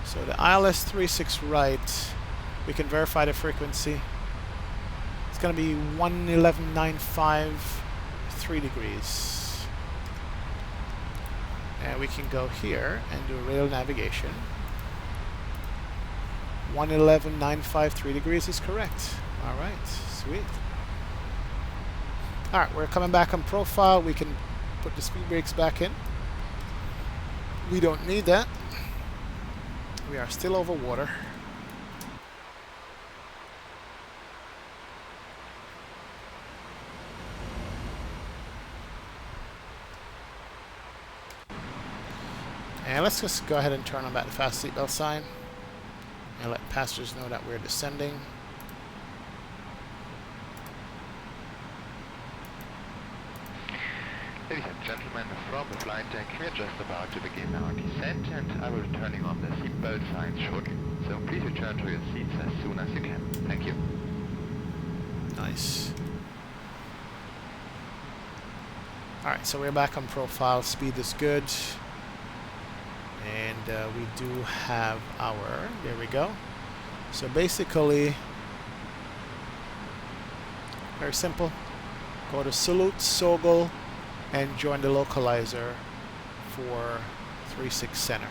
[SPEAKER 1] So the ILS 36 right, we can verify the frequency. It's going to be 111.95, 3 degrees. And we can go here and do rail navigation. 111.95, 3 degrees is correct. All right, sweet. All right, we're coming back on profile. We can put the speed brakes back in. We don't need that. We are still over water. And let's just go ahead and turn on that fast seatbelt sign and let passengers know that we're descending.
[SPEAKER 2] Ladies and gentlemen, from the flight deck, we're just about to begin our descent, and I will be turning on the seatbelt signs shortly. So please return to your seats as soon as you can. Thank you.
[SPEAKER 1] Nice. Alright, so we're back on profile. Speed is good. And we do have our, there we go. So basically, very simple. Go to Salute, Soggle, and join the localizer for 36 center.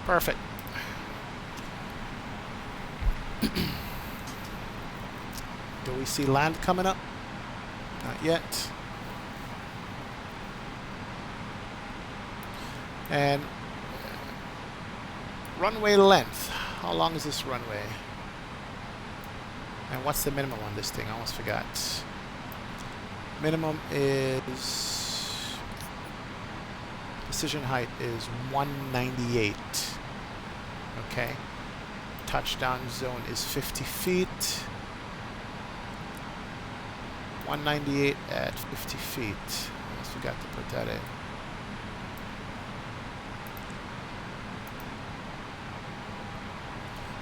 [SPEAKER 1] Perfect. Do we see land coming up? Not yet. And runway length. How long is this runway? And what's the minimum on this thing? I almost forgot. Minimum is Decision height is 198. Okay. Touchdown zone is 50 feet. 198 at 50 feet. I forgot to put that in.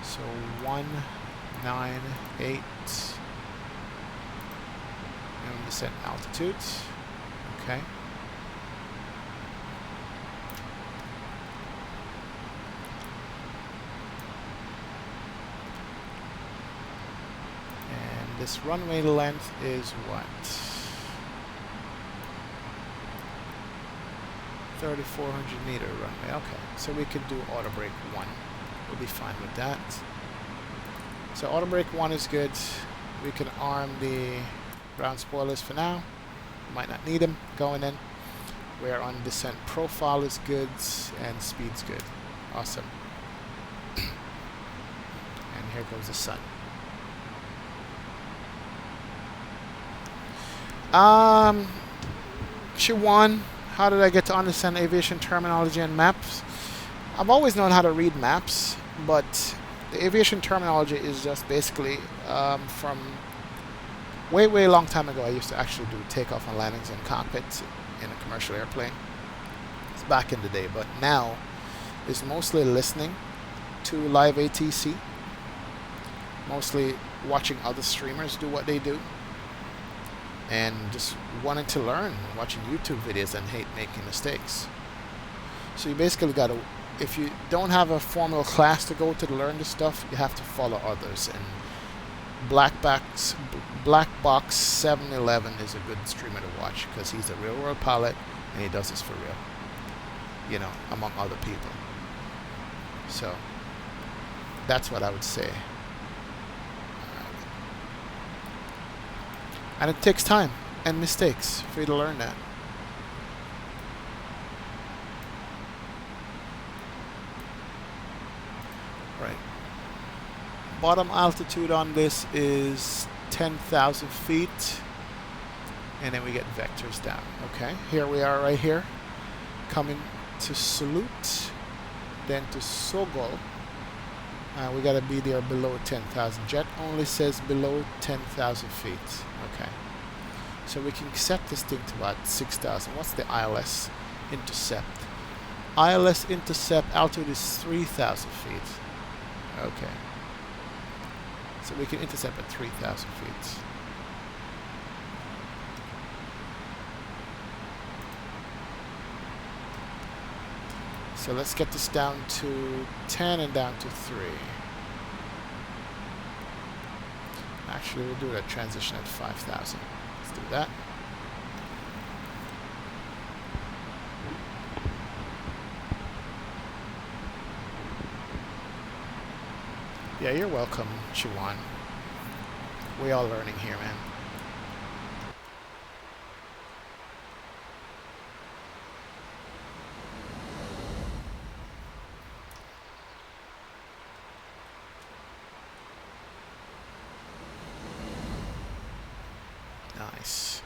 [SPEAKER 1] So 198 minimum descent altitude. Okay. And this runway length is what? 3,400 meter runway. Okay, so we can do auto brake 1. We'll be fine with that. So auto brake 1 is good. We can arm the ground spoilers for now. Might not need them going in. We're on descent profile is good and speed's good. Awesome. And here goes the sun. Siobhan, how did I get to understand aviation terminology and maps? I've always known how to read maps, but the aviation terminology is just basically from way long time ago. I used to actually do takeoff and landings in cockpits in a commercial airplane. It's back in the day, but now it's mostly listening to live ATC, mostly watching other streamers do what they do, and just wanting to learn, watching YouTube videos and hate making mistakes. So you basically got to, if you don't have a formal class to go to learn this stuff, you have to follow others. And Black Box 711 is a good streamer to watch because he's a real world pilot and he does this for real, you know, among other people. So that's what I would say. And it takes time and mistakes for you to learn that. Right. Bottom altitude on this is 10,000 feet. And then we get vectors down. Okay, here we are right here. Coming to Salute. Then to Sogol. We gotta be there below 10,000. Jet only says below 10,000 feet. Okay. So we can set this thing to about 6,000. What's the ILS intercept? ILS intercept altitude is 3,000 feet. Okay. So we can intercept at 3,000 feet. So let's get this down to 10 and down to 3. Actually, we'll do that transition at 5,000. Let's do that. Yeah, you're welcome, Chiwan. We all learning here, man. Nice.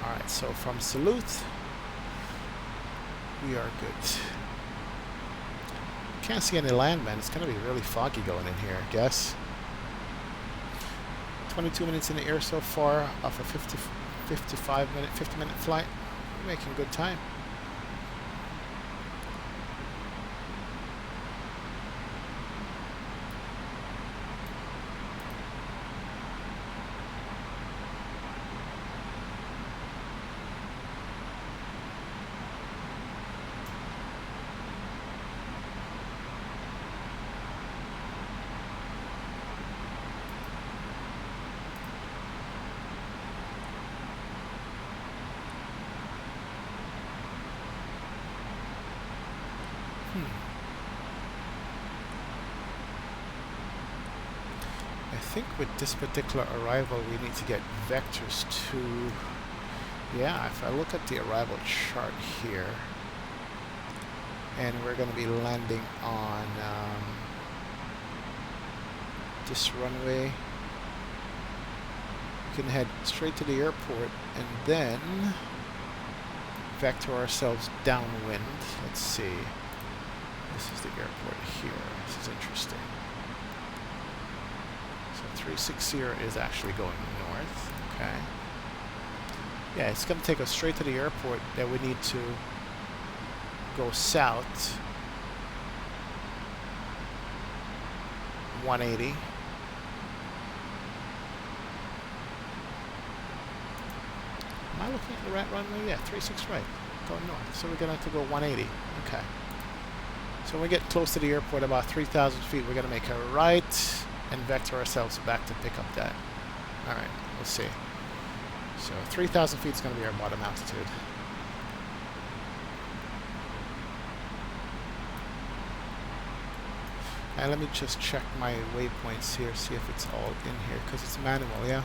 [SPEAKER 1] Alright, so from Salute, we are good. Can't see any land, man. It's going to be really foggy going in here, I guess. 22 minutes in the air so far off a 50-minute flight. We're making good time. think with this particular arrival we need to get vectors to, yeah, if I look at the arrival chart here, and we're going to be landing on this runway, we can head straight to the airport and then vector ourselves downwind. Let's see. This is the airport here. This is interesting. So 360 is actually going north. Okay. Yeah, it's going to take us straight to the airport. Then we need to go south 180. Am I looking at the right runway? Yeah, 36 right. Going north. So we're going to have to go 180. Okay. So when we get close to the airport, about 3,000 feet, we're going to make a right and vector ourselves back to pick up that. Alright, we'll see. So 3,000 feet is going to be our bottom altitude. And let me just check my waypoints here, see if it's all in here, because it's manual, yeah?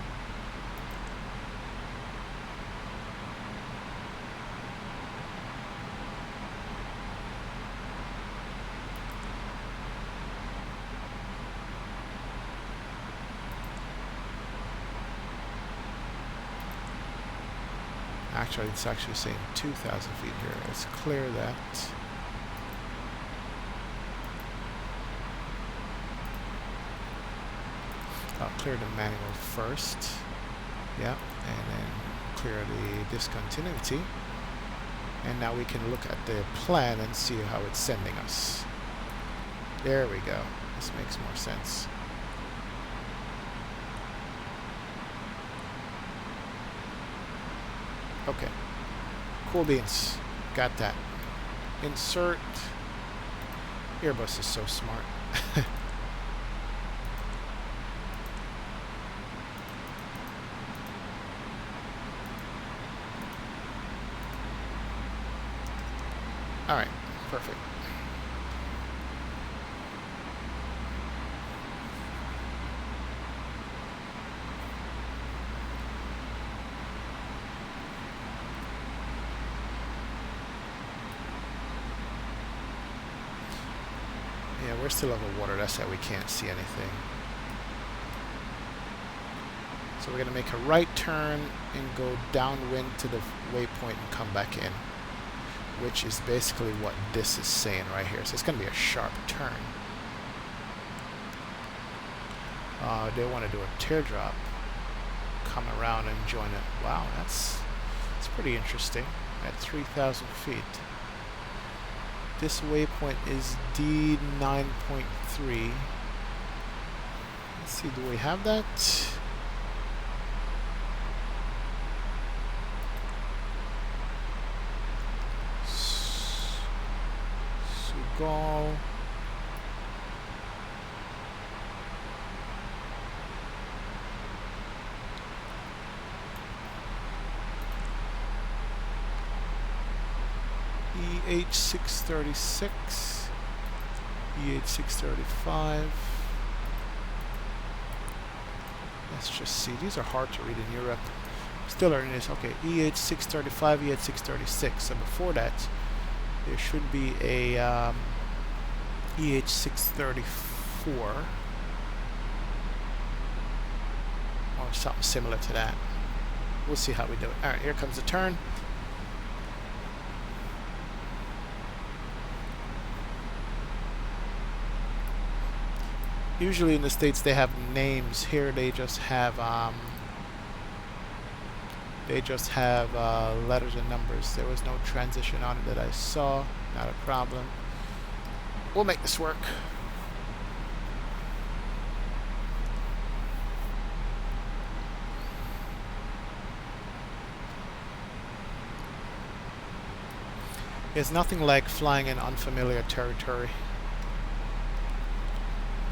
[SPEAKER 1] Actually, it's actually saying 2,000 feet here. Let's clear that. I'll clear the manual first. Yeah, and then clear the discontinuity. And now we can look at the plan and see how it's sending us. There we go. This makes more sense. Okay. Cool beans. Got that. Insert. Airbus is so smart. Alright, perfect. Yeah, we're still over water, that's how we can't see anything. So we're going to make a right turn and go downwind to the waypoint and come back in, which is basically what this is saying right here. So it's going to be a sharp turn. They want to do a teardrop, come around and join it. Wow, that's pretty interesting at 3,000 feet. This waypoint is D9.3. Let's see, do we have that? Sugal. EH636, EH635. Let's just see. These are hard to read in Europe. Still learning this. Okay, EH635, EH636. So before that, there should be a EH634 or something similar to that. We'll see how we do it. All right, here comes the turn. Usually in the States they have names. Here they just have letters and numbers. There was no transition on it that I saw. Not a problem. We'll make this work. There's nothing like flying in unfamiliar territory.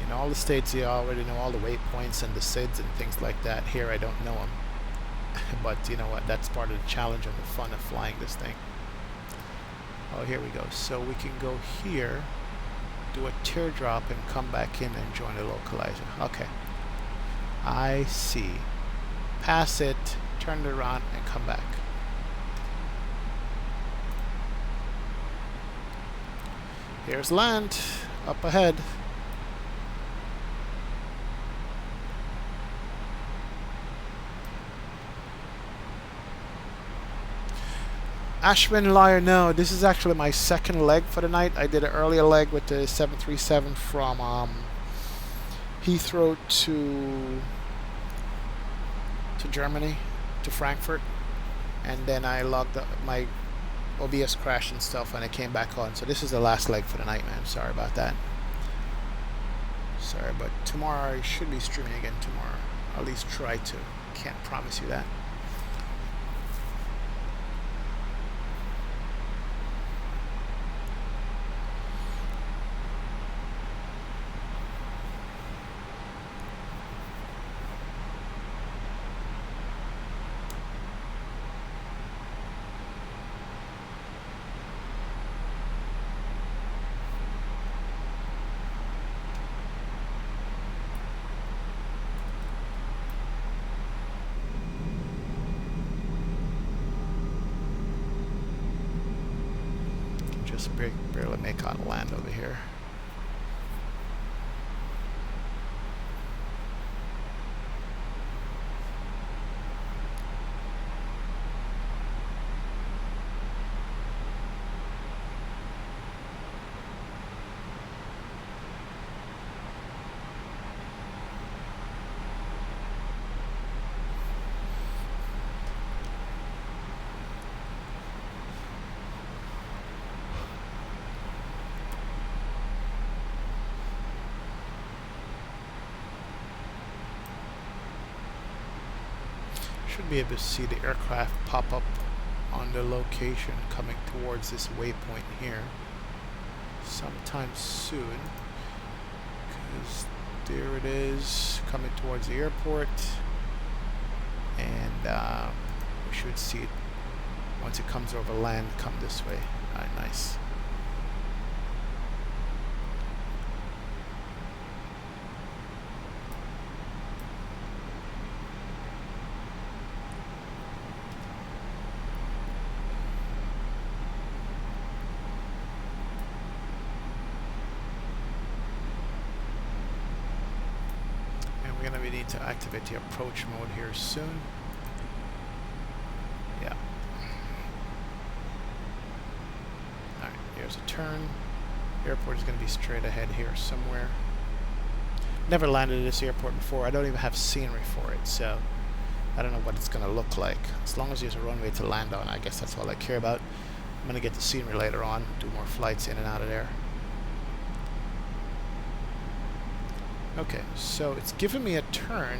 [SPEAKER 1] In all the States you already know all the waypoints and the SIDs and things like that. Here I don't know them. But you know what, that's part of the challenge and the fun of flying this thing. Oh, here we go. So we can go here, do a teardrop and come back in and join the localizer. Okay. I see. Pass it, turn it around, and come back. Here's land, up ahead. Ashwin Liar, no, this is actually my second leg for the night. I did an earlier leg with the 737 from Heathrow to Germany, to Frankfurt, and then I logged up my OBS crash and stuff and I came back on. So this is the last leg for the night, man. Sorry about that. Sorry, but tomorrow I should be streaming again tomorrow. I'll at least try to. Can't promise you that. Just barely make out land over here. Should be able to see the aircraft pop up on the location coming towards this waypoint here sometime soon, because there it is coming towards the airport, and we should see it once it comes over land come this way. Alright, nice. We need to activate the approach mode here soon. Yeah. Alright, here's a turn. Airport is going to be straight ahead here somewhere. Never landed at this airport before. I don't even have scenery for it, so I don't know what it's going to look like. As long as there's a runway to land on, I guess that's all I care about. I'm going to get the scenery later on, do more flights in and out of there. Okay, so it's given me a turn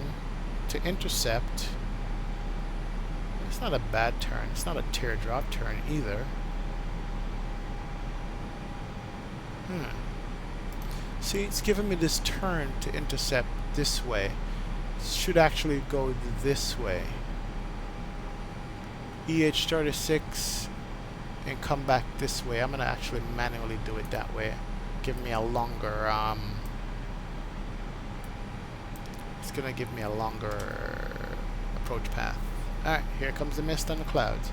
[SPEAKER 1] to intercept. It's not a bad turn. It's not a teardrop turn either. See, it's given me this turn to intercept this way. It should actually go this way. EH36 and come back this way. I'm going to actually manually do it that way. Give me a longer... It's gonna give me a longer approach path. Alright, here comes the mist and the clouds.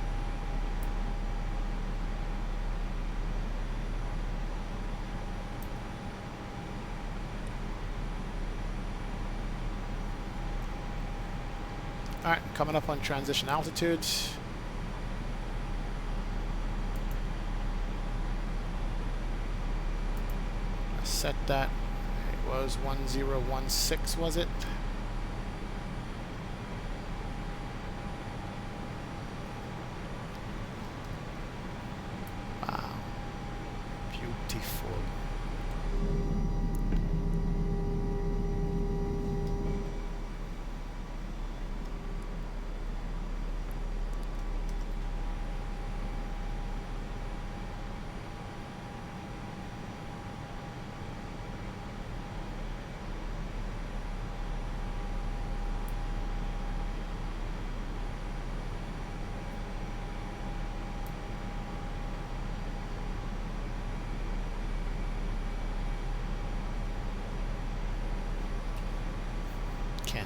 [SPEAKER 1] Alright, coming up on transition altitude. I set that. It was 1016, was it? Beautiful.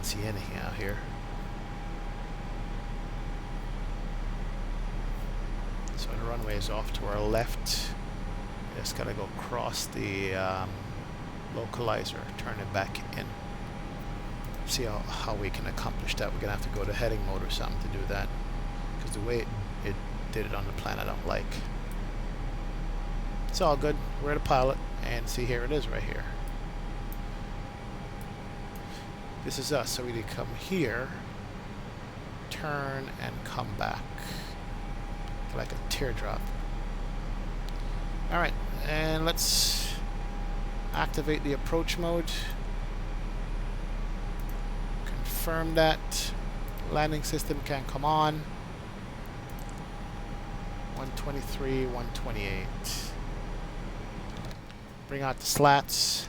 [SPEAKER 1] Can't see anything out here. So the runway is off to our left. Just gotta go across the localizer, turn it back in. See how we can accomplish that. We're gonna have to go to heading mode or something to do that, because the way it did it on the plan I don't like. It's all good. We're the pilot, and see, here it is right here. This is us, so we need to come here, turn, and come back like a teardrop. Alright, and let's activate the approach mode. Confirm that landing system can come on. 123, 128. Bring out the slats.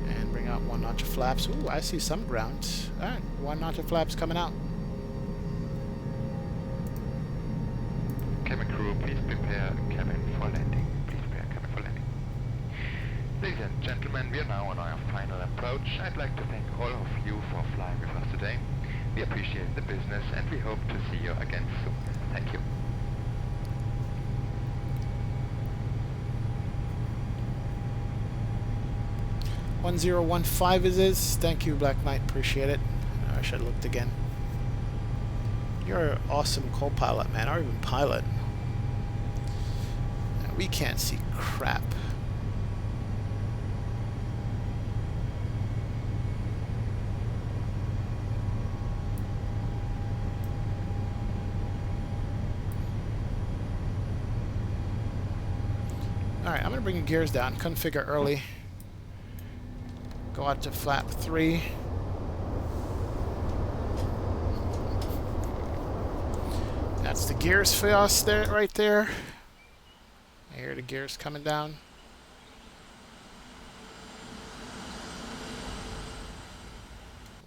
[SPEAKER 1] And bring out 1 notch of flaps. Ooh, I see some ground. Alright, 1 notch of flaps coming out.
[SPEAKER 2] Cabin crew, please prepare cabin for landing. Please prepare cabin for landing. Ladies and gentlemen, we are now on our final approach. I'd like to thank all of you for flying with us today. We appreciate the business and we hope to see you again soon. Thank you.
[SPEAKER 1] $1015 is this. Thank you, Black Knight. Appreciate it. I should have looked again. You're an awesome co-pilot, man, or even pilot. We can't see crap. Alright, I'm going to bring the gears down, configure early. Go out to flap 3. That's the gears for us there, right there. I hear the gears coming down.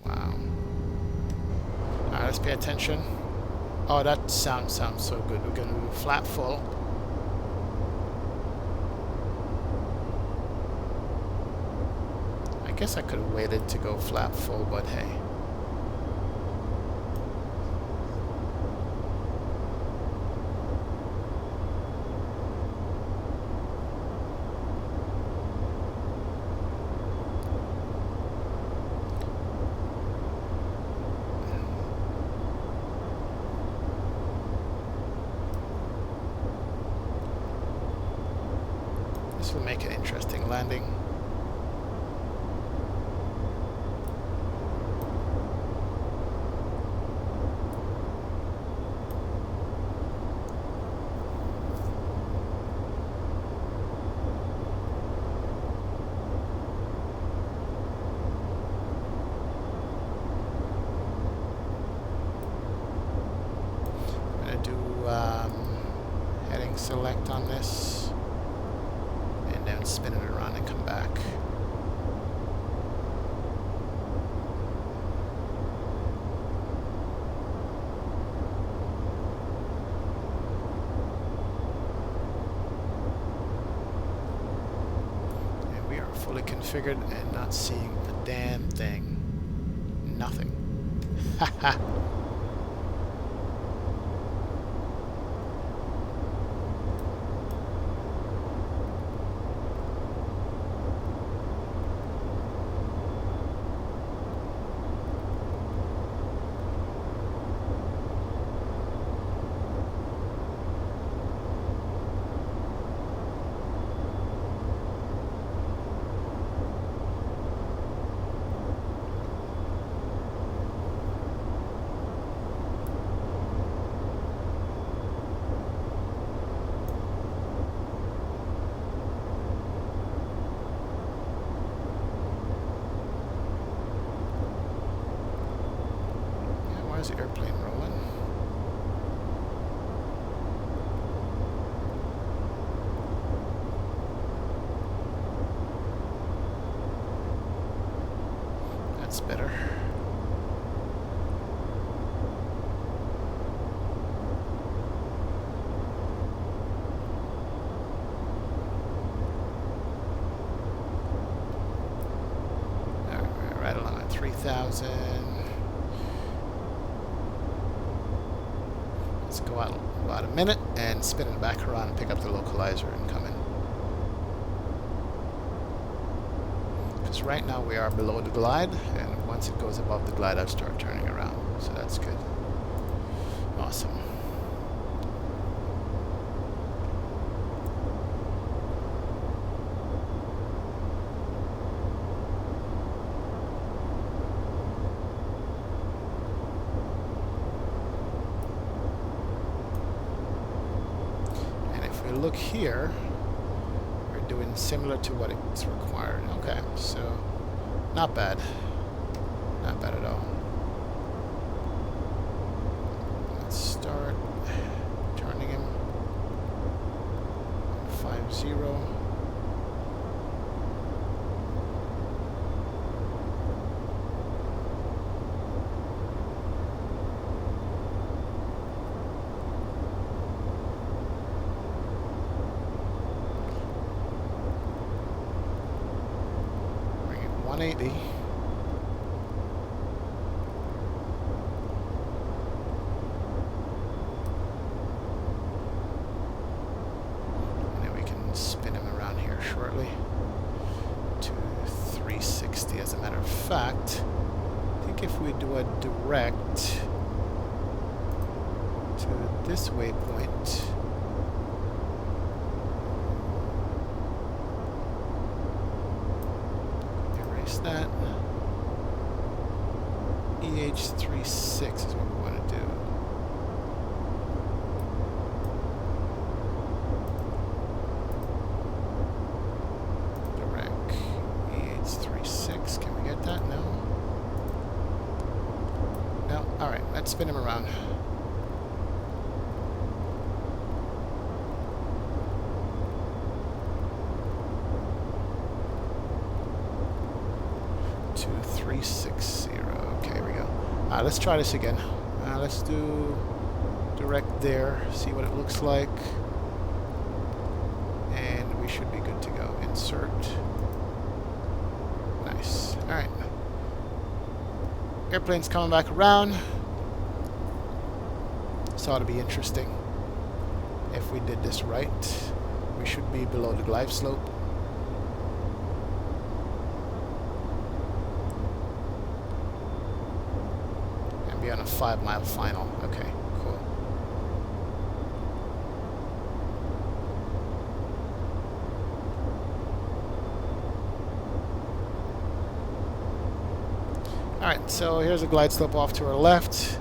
[SPEAKER 1] Wow. Alright, let's pay attention. Oh, that sounds so good. We're going to do flap full. I guess I could have waited to go flap full, but hey. This will make an interesting landing. Heading select on this, and then spin it around and come back. And we are fully configured and not seeing a damn thing. Nothing. Haha. Why is the airplane rolling? That's better. 3,000. Let's go out about a minute and spin it back around and pick up the localizer and come in. Because right now we are below the glide, and once it goes above the glide, I'll start turning around. So that's good. Awesome. Look here, we're doing similar to what it's required. Okay, so not bad. Not bad at all. Let's start turning him 50. Bring it 180. Spin him around here shortly to 360. As a matter of fact, I think if we do a direct to this waypoint, erase that. EH36 is what we want to do. Can we get that? No. No. All right. Let's spin him around. Two, 360. Okay, here we go. Let's try this again. Let's do direct there. See what it looks like, and we should be good to go. Insert. Nice. Alright. Airplane's coming back around. So it'll be interesting. If we did this right, we should be below the glide slope. And be on a 5-mile final. Okay, cool. Alright, so here's a glide slope off to our left.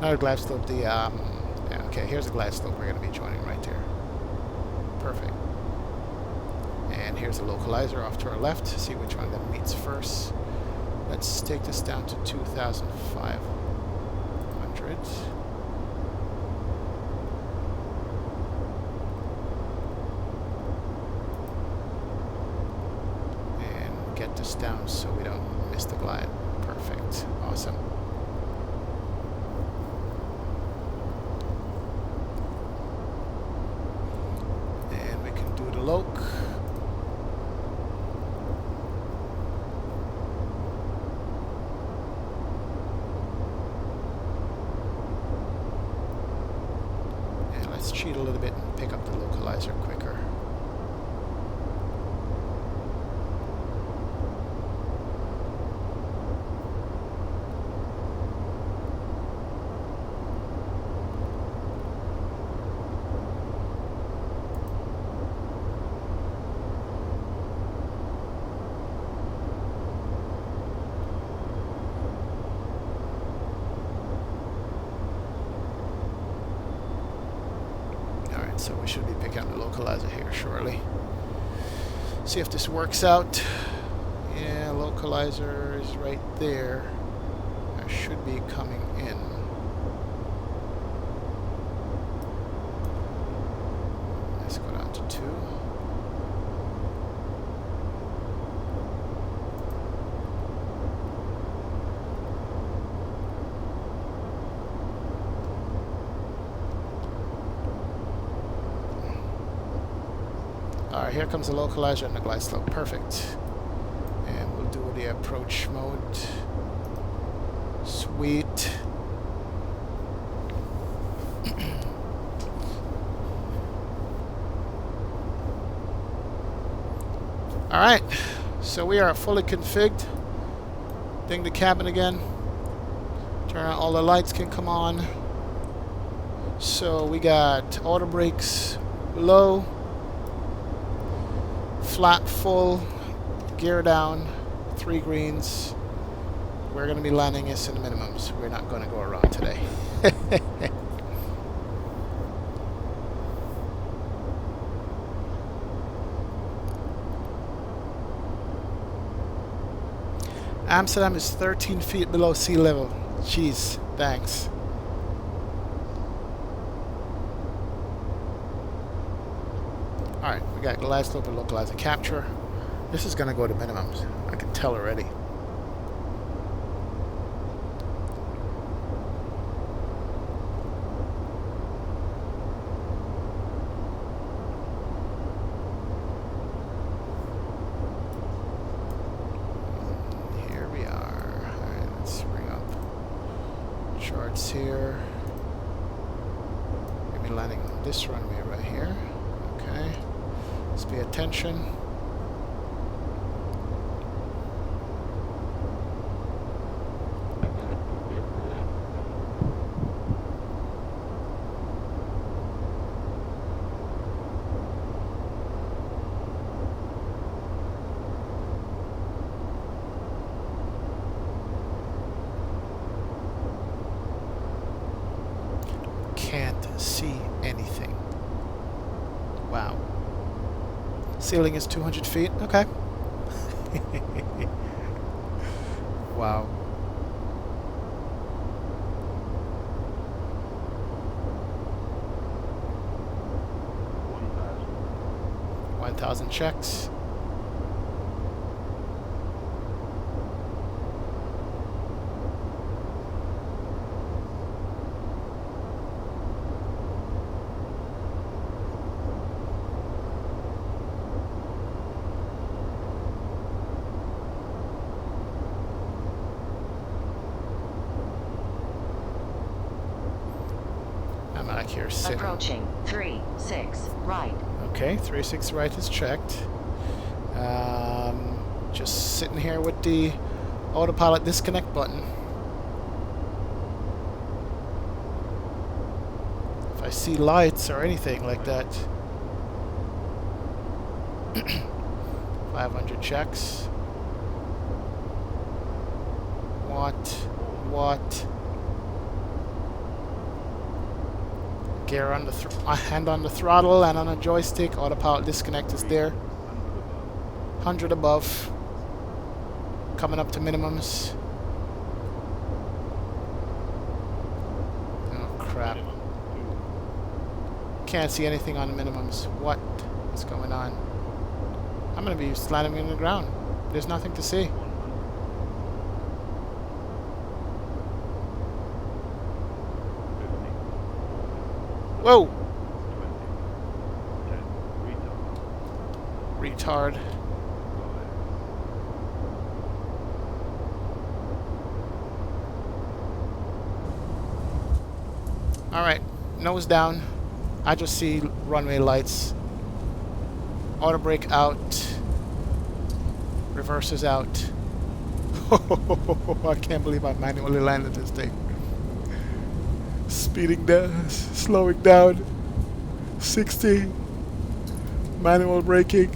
[SPEAKER 1] Not a glide slope, yeah, okay, here's a glide slope we're going to be joining right there. Perfect. And here's a localizer off to our left. See which one of them meets first. Let's take this down to 2,500. And get this down so we don't miss the glide. Perfect. Awesome. And we can do the loc. And let's cheat a little bit and pick up the localizer quicker. So we should be picking up the localizer here shortly. See if this works out. Yeah, localizer is right there. I should be coming in. Let's go down to 2. Alright, here comes the localizer and the glide slope. Perfect. And we'll do the approach mode. Sweet. Alright, so we are fully configured. Ding the cabin again. Turn on all the lights can come on. So we got auto brakes low, flat full, gear down, 3 greens. We're going to be landing this in the minimums. We're not going to go around today. Amsterdam is 13 feet below sea level. Jeez, thanks. Alright, we got glass open, localizer capture. This is going to go to minimums. I can tell already. Here. Maybe landing on this runway right here. Okay. Let's pay attention. Can't see anything. Wow. Ceiling is 200 feet. Okay. Wow. $1,000 checks. I'm out here sitting.
[SPEAKER 5] Approaching 36 right.
[SPEAKER 1] Okay, 36 right is checked. Just sitting here with the autopilot disconnect button. If I see lights or anything like that. 500 checks. What? Gear on the hand on the throttle and on a joystick. Autopilot disconnect is there. 100 above. Coming up to minimums. Oh crap. Can't see anything on the minimums. What's going on? I'm gonna be slamming in the ground. There's nothing to see. Whoa! Retard. Alright, nose down. I just see runway lights. Auto brake out. Reverses out. I can't believe I manually landed this thing. Speeding down, slowing down. 60. Manual braking.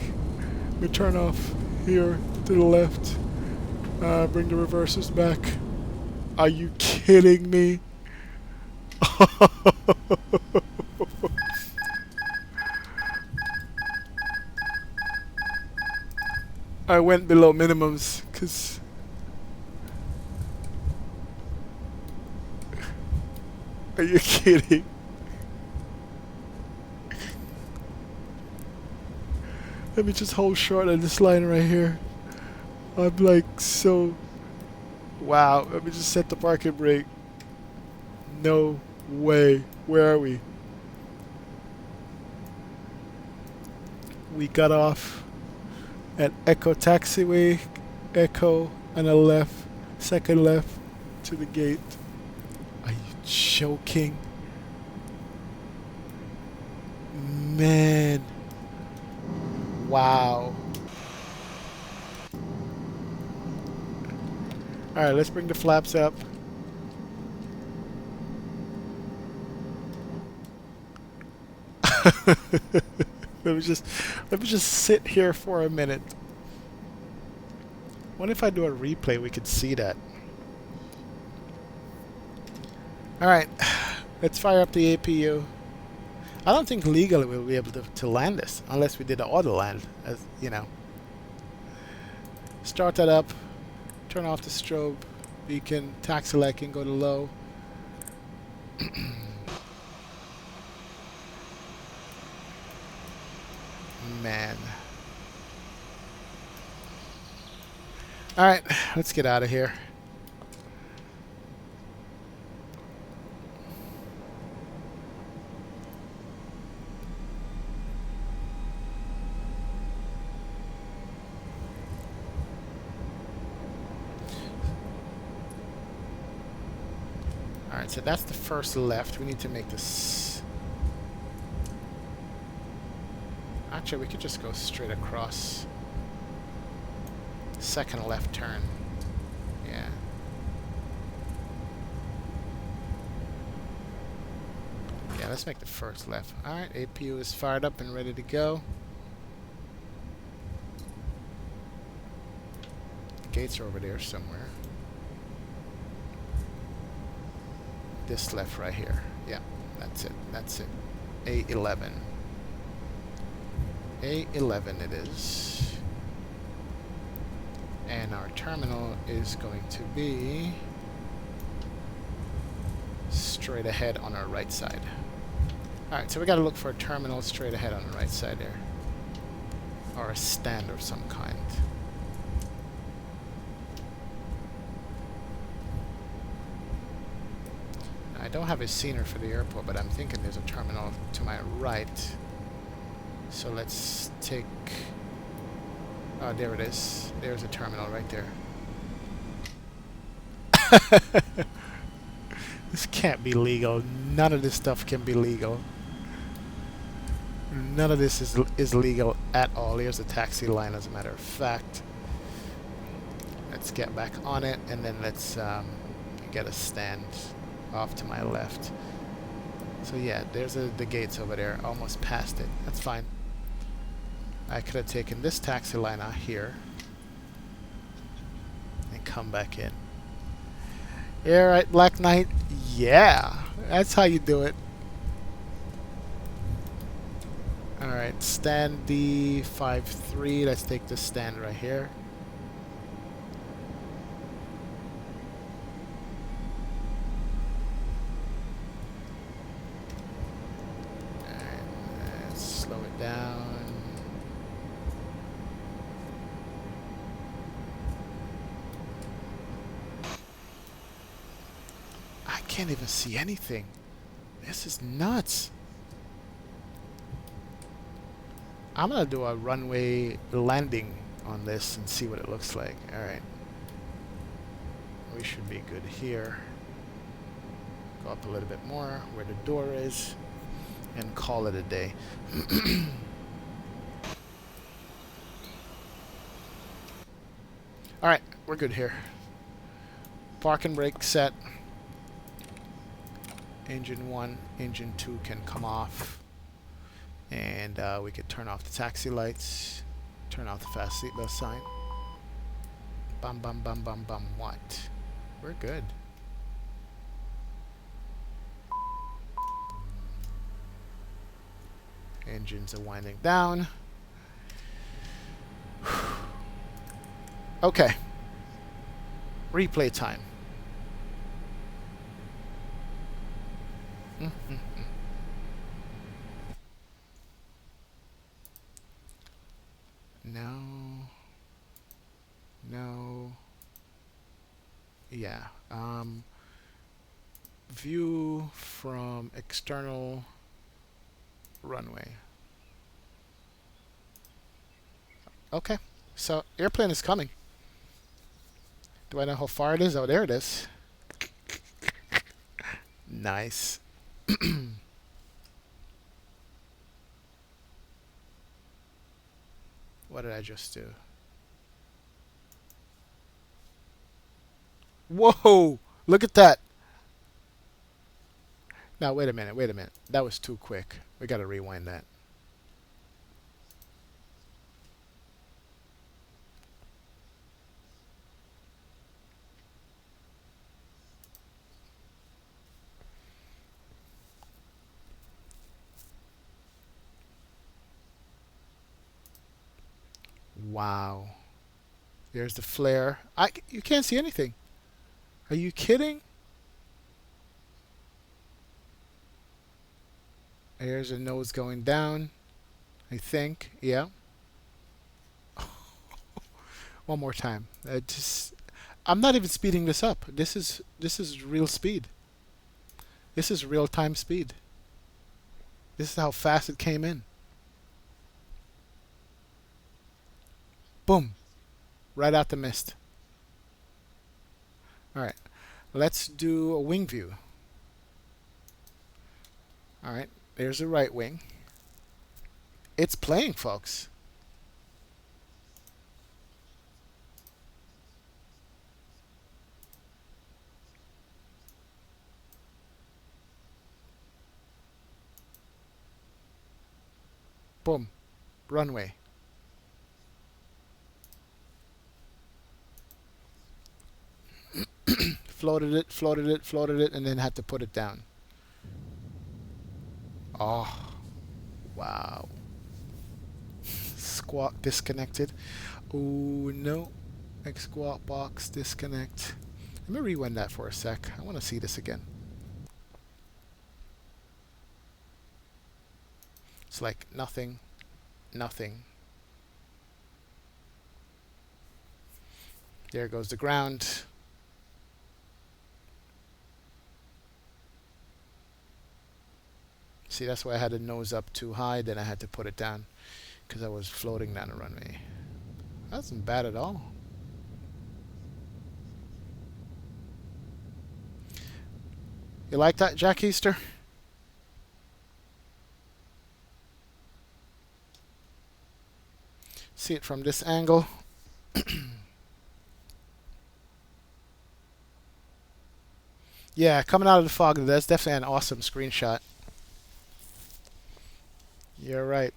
[SPEAKER 1] We turn off here to the left. Bring the reversers back. Are you kidding me? I went below minimums because are you kidding? Let me just hold short on this line right here. I'm like so wow. Let me just set the parking brake. No way. Where are we? We got off at Echo Taxiway, Echo, and a left, second left, to the gate. Are you joking? Man. Wow. Alright, let's bring the flaps up. let me just sit here for a minute. What if I do a replay? We could see that. Alright, let's fire up the APU. I don't think legally we'll be able to land this unless we did an auto land, as you know. Start that up, turn off the strobe beacon, taxi light can go to low. Man. Alright, let's get out of here. Alright, so that's the first left. We need to make this... Actually, we could just go straight across. Second left turn. Yeah. Yeah, let's make the first left. Alright, APU is fired up and ready to go. The gates are over there somewhere. This left right here. Yeah, that's it. That's it. A11. A11 it is. And our terminal is going to be straight ahead on our right side. Alright, so we gotta look for a terminal straight ahead on the right side there. Or a stand of some kind. I don't have a scenery for the airport, but I'm thinking there's a terminal to my right. So let's take... Oh, there it is. There's a terminal right there. This can't be legal. None of this stuff can be legal. None of this is legal at all. Here's a taxi line, as a matter of fact. Let's get back on it, and then let's get a stand off to my left. So yeah, there's the gates over there. Almost past it. That's fine. I could have taken this taxi line out here and come back in. Yeah, right, Black Knight. Yeah, that's how you do it. Alright, stand D53. Let's take this stand right here. And let's slow it down. I can't even see anything. This is nuts. I'm gonna do a runway landing on this and see what it looks like. Alright. We should be good here. Go up a little bit more where the door is and call it a day. Alright, we're good here. Park and brake set. Engine 1, engine 2 can come off. And we could turn off the taxi lights. Turn off the fast seatbelt sign. Bum bum bum bum bum. What? We're good. Engines are winding down. Okay. Replay time. No. No. Yeah. View from external runway. Okay. So airplane is coming. Do I know how far it is? Oh, there it is. Nice. What did I just do? Whoa! Look at that. Now, wait a minute, wait a minute. That was too quick. We gotta rewind that. Wow. There's the flare. You can't see anything. Are you kidding? There's a nose going down, I think. Yeah. One more time. I'm not even speeding this up. This is real speed. This is real time speed. This is how fast it came in. Boom. Right out the mist. Alright. Let's do a wing view. Alright. There's the right wing. It's playing, folks. Boom. Runway. Floated it, floated it, floated it, and then had to put it down. Oh, wow. Squawk disconnected. Oh, no. Squawk box disconnect. Let me rewind that for a sec. I want to see this again. It's like nothing, nothing. There goes the ground. See, that's why I had the nose up too high, then I had to put it down because I was floating down the runway. That wasn't bad at all. You like that, Jack Easter? See it from this angle. Yeah, coming out of the fog, that's definitely an awesome screenshot. You're right.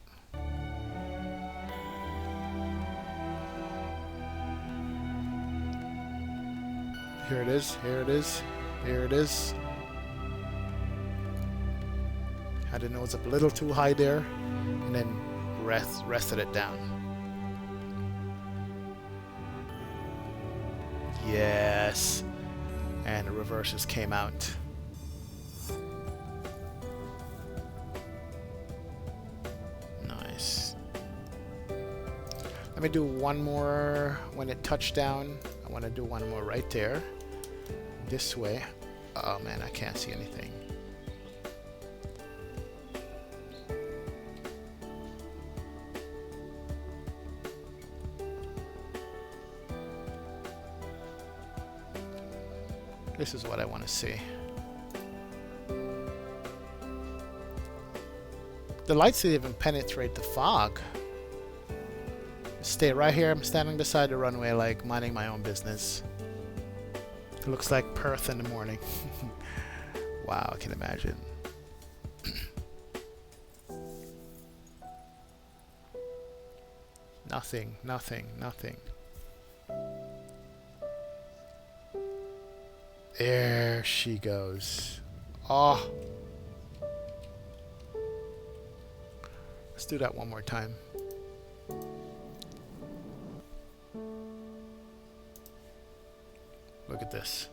[SPEAKER 1] Here it is, here it is, here it is. Had the nose up a little too high there, and then rested it down. Yes. And the reverses came out. Nice. Let me do one more when it touched down. I want to do one more right there. This way. Oh man, I can't see anything. This is what I want to see. The lights didn't even penetrate the fog. Stay right here. I'm standing beside the runway like minding my own business. It looks like Perth in the morning. Wow, I can imagine. Nothing, nothing, nothing. There she goes. Oh. Let's do that one more time. Look at this.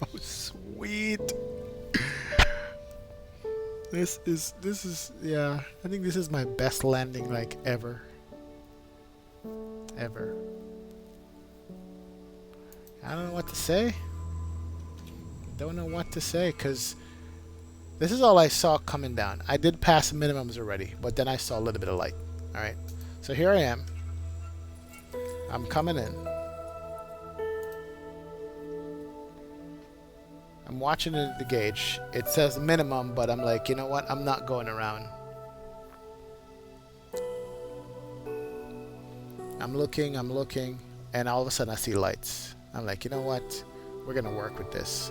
[SPEAKER 1] Oh, sweet. This is yeah, I think this is my best landing like ever. Ever. I don't know what to say. Don't know what to say, because This is all I saw coming down. I did pass minimums already, but then I saw a little bit of light. All right, so here I am. I'm coming in. I'm watching the gauge. It says minimum, but I'm like, you know what? I'm not going around. I'm looking, and all of a sudden I see lights. I'm like, you know what? We're gonna work with this.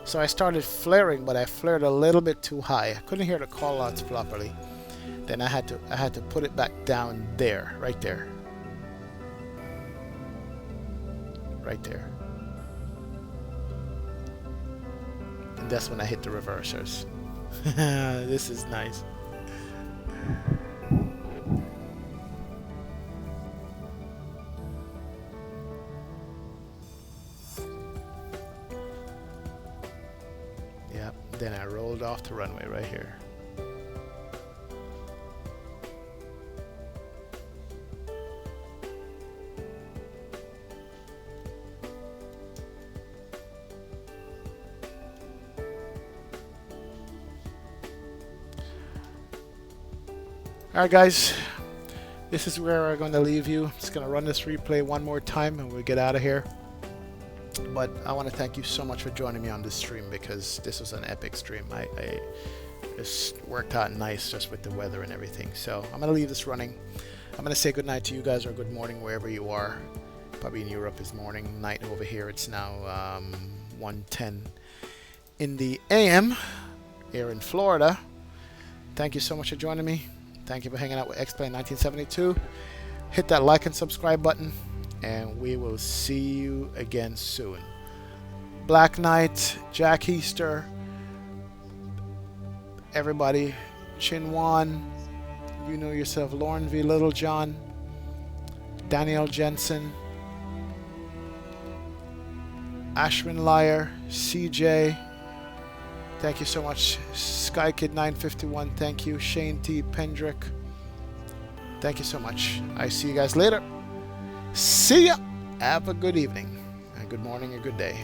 [SPEAKER 1] So I started flaring, but I flared a little bit too high. I couldn't hear the call outs properly. Then I had to put it back down there, right there. Right there. And that's when I hit the reversers. This is nice. Yep, then I rolled off the runway right here. Alright guys, this is where we're going to leave you. I'm just going to run this replay one more time and we'll get out of here. But I want to thank you so much for joining me on this stream, because this was an epic stream. I just worked out nice just with the weather and everything. So I'm going to leave this running. I'm going to say good night to you guys, or good morning wherever you are. Probably in Europe is morning. Night over here, it's now 1:10 in the AM here in Florida. Thank you so much for joining me. Thank you for hanging out with X-Plane 1972. Hit that like and subscribe button, and we will see you again soon. Black Knight, Jack Easter, everybody, Chinwan, you know yourself, Lauren V. Littlejohn, Danielle Jensen, Ashwin Liar, CJ, thank you so much. SkyKid951, thank you. Shane T. Pendrick, thank you so much. I see you guys later. See ya. Have a good evening, a good morning, a good day.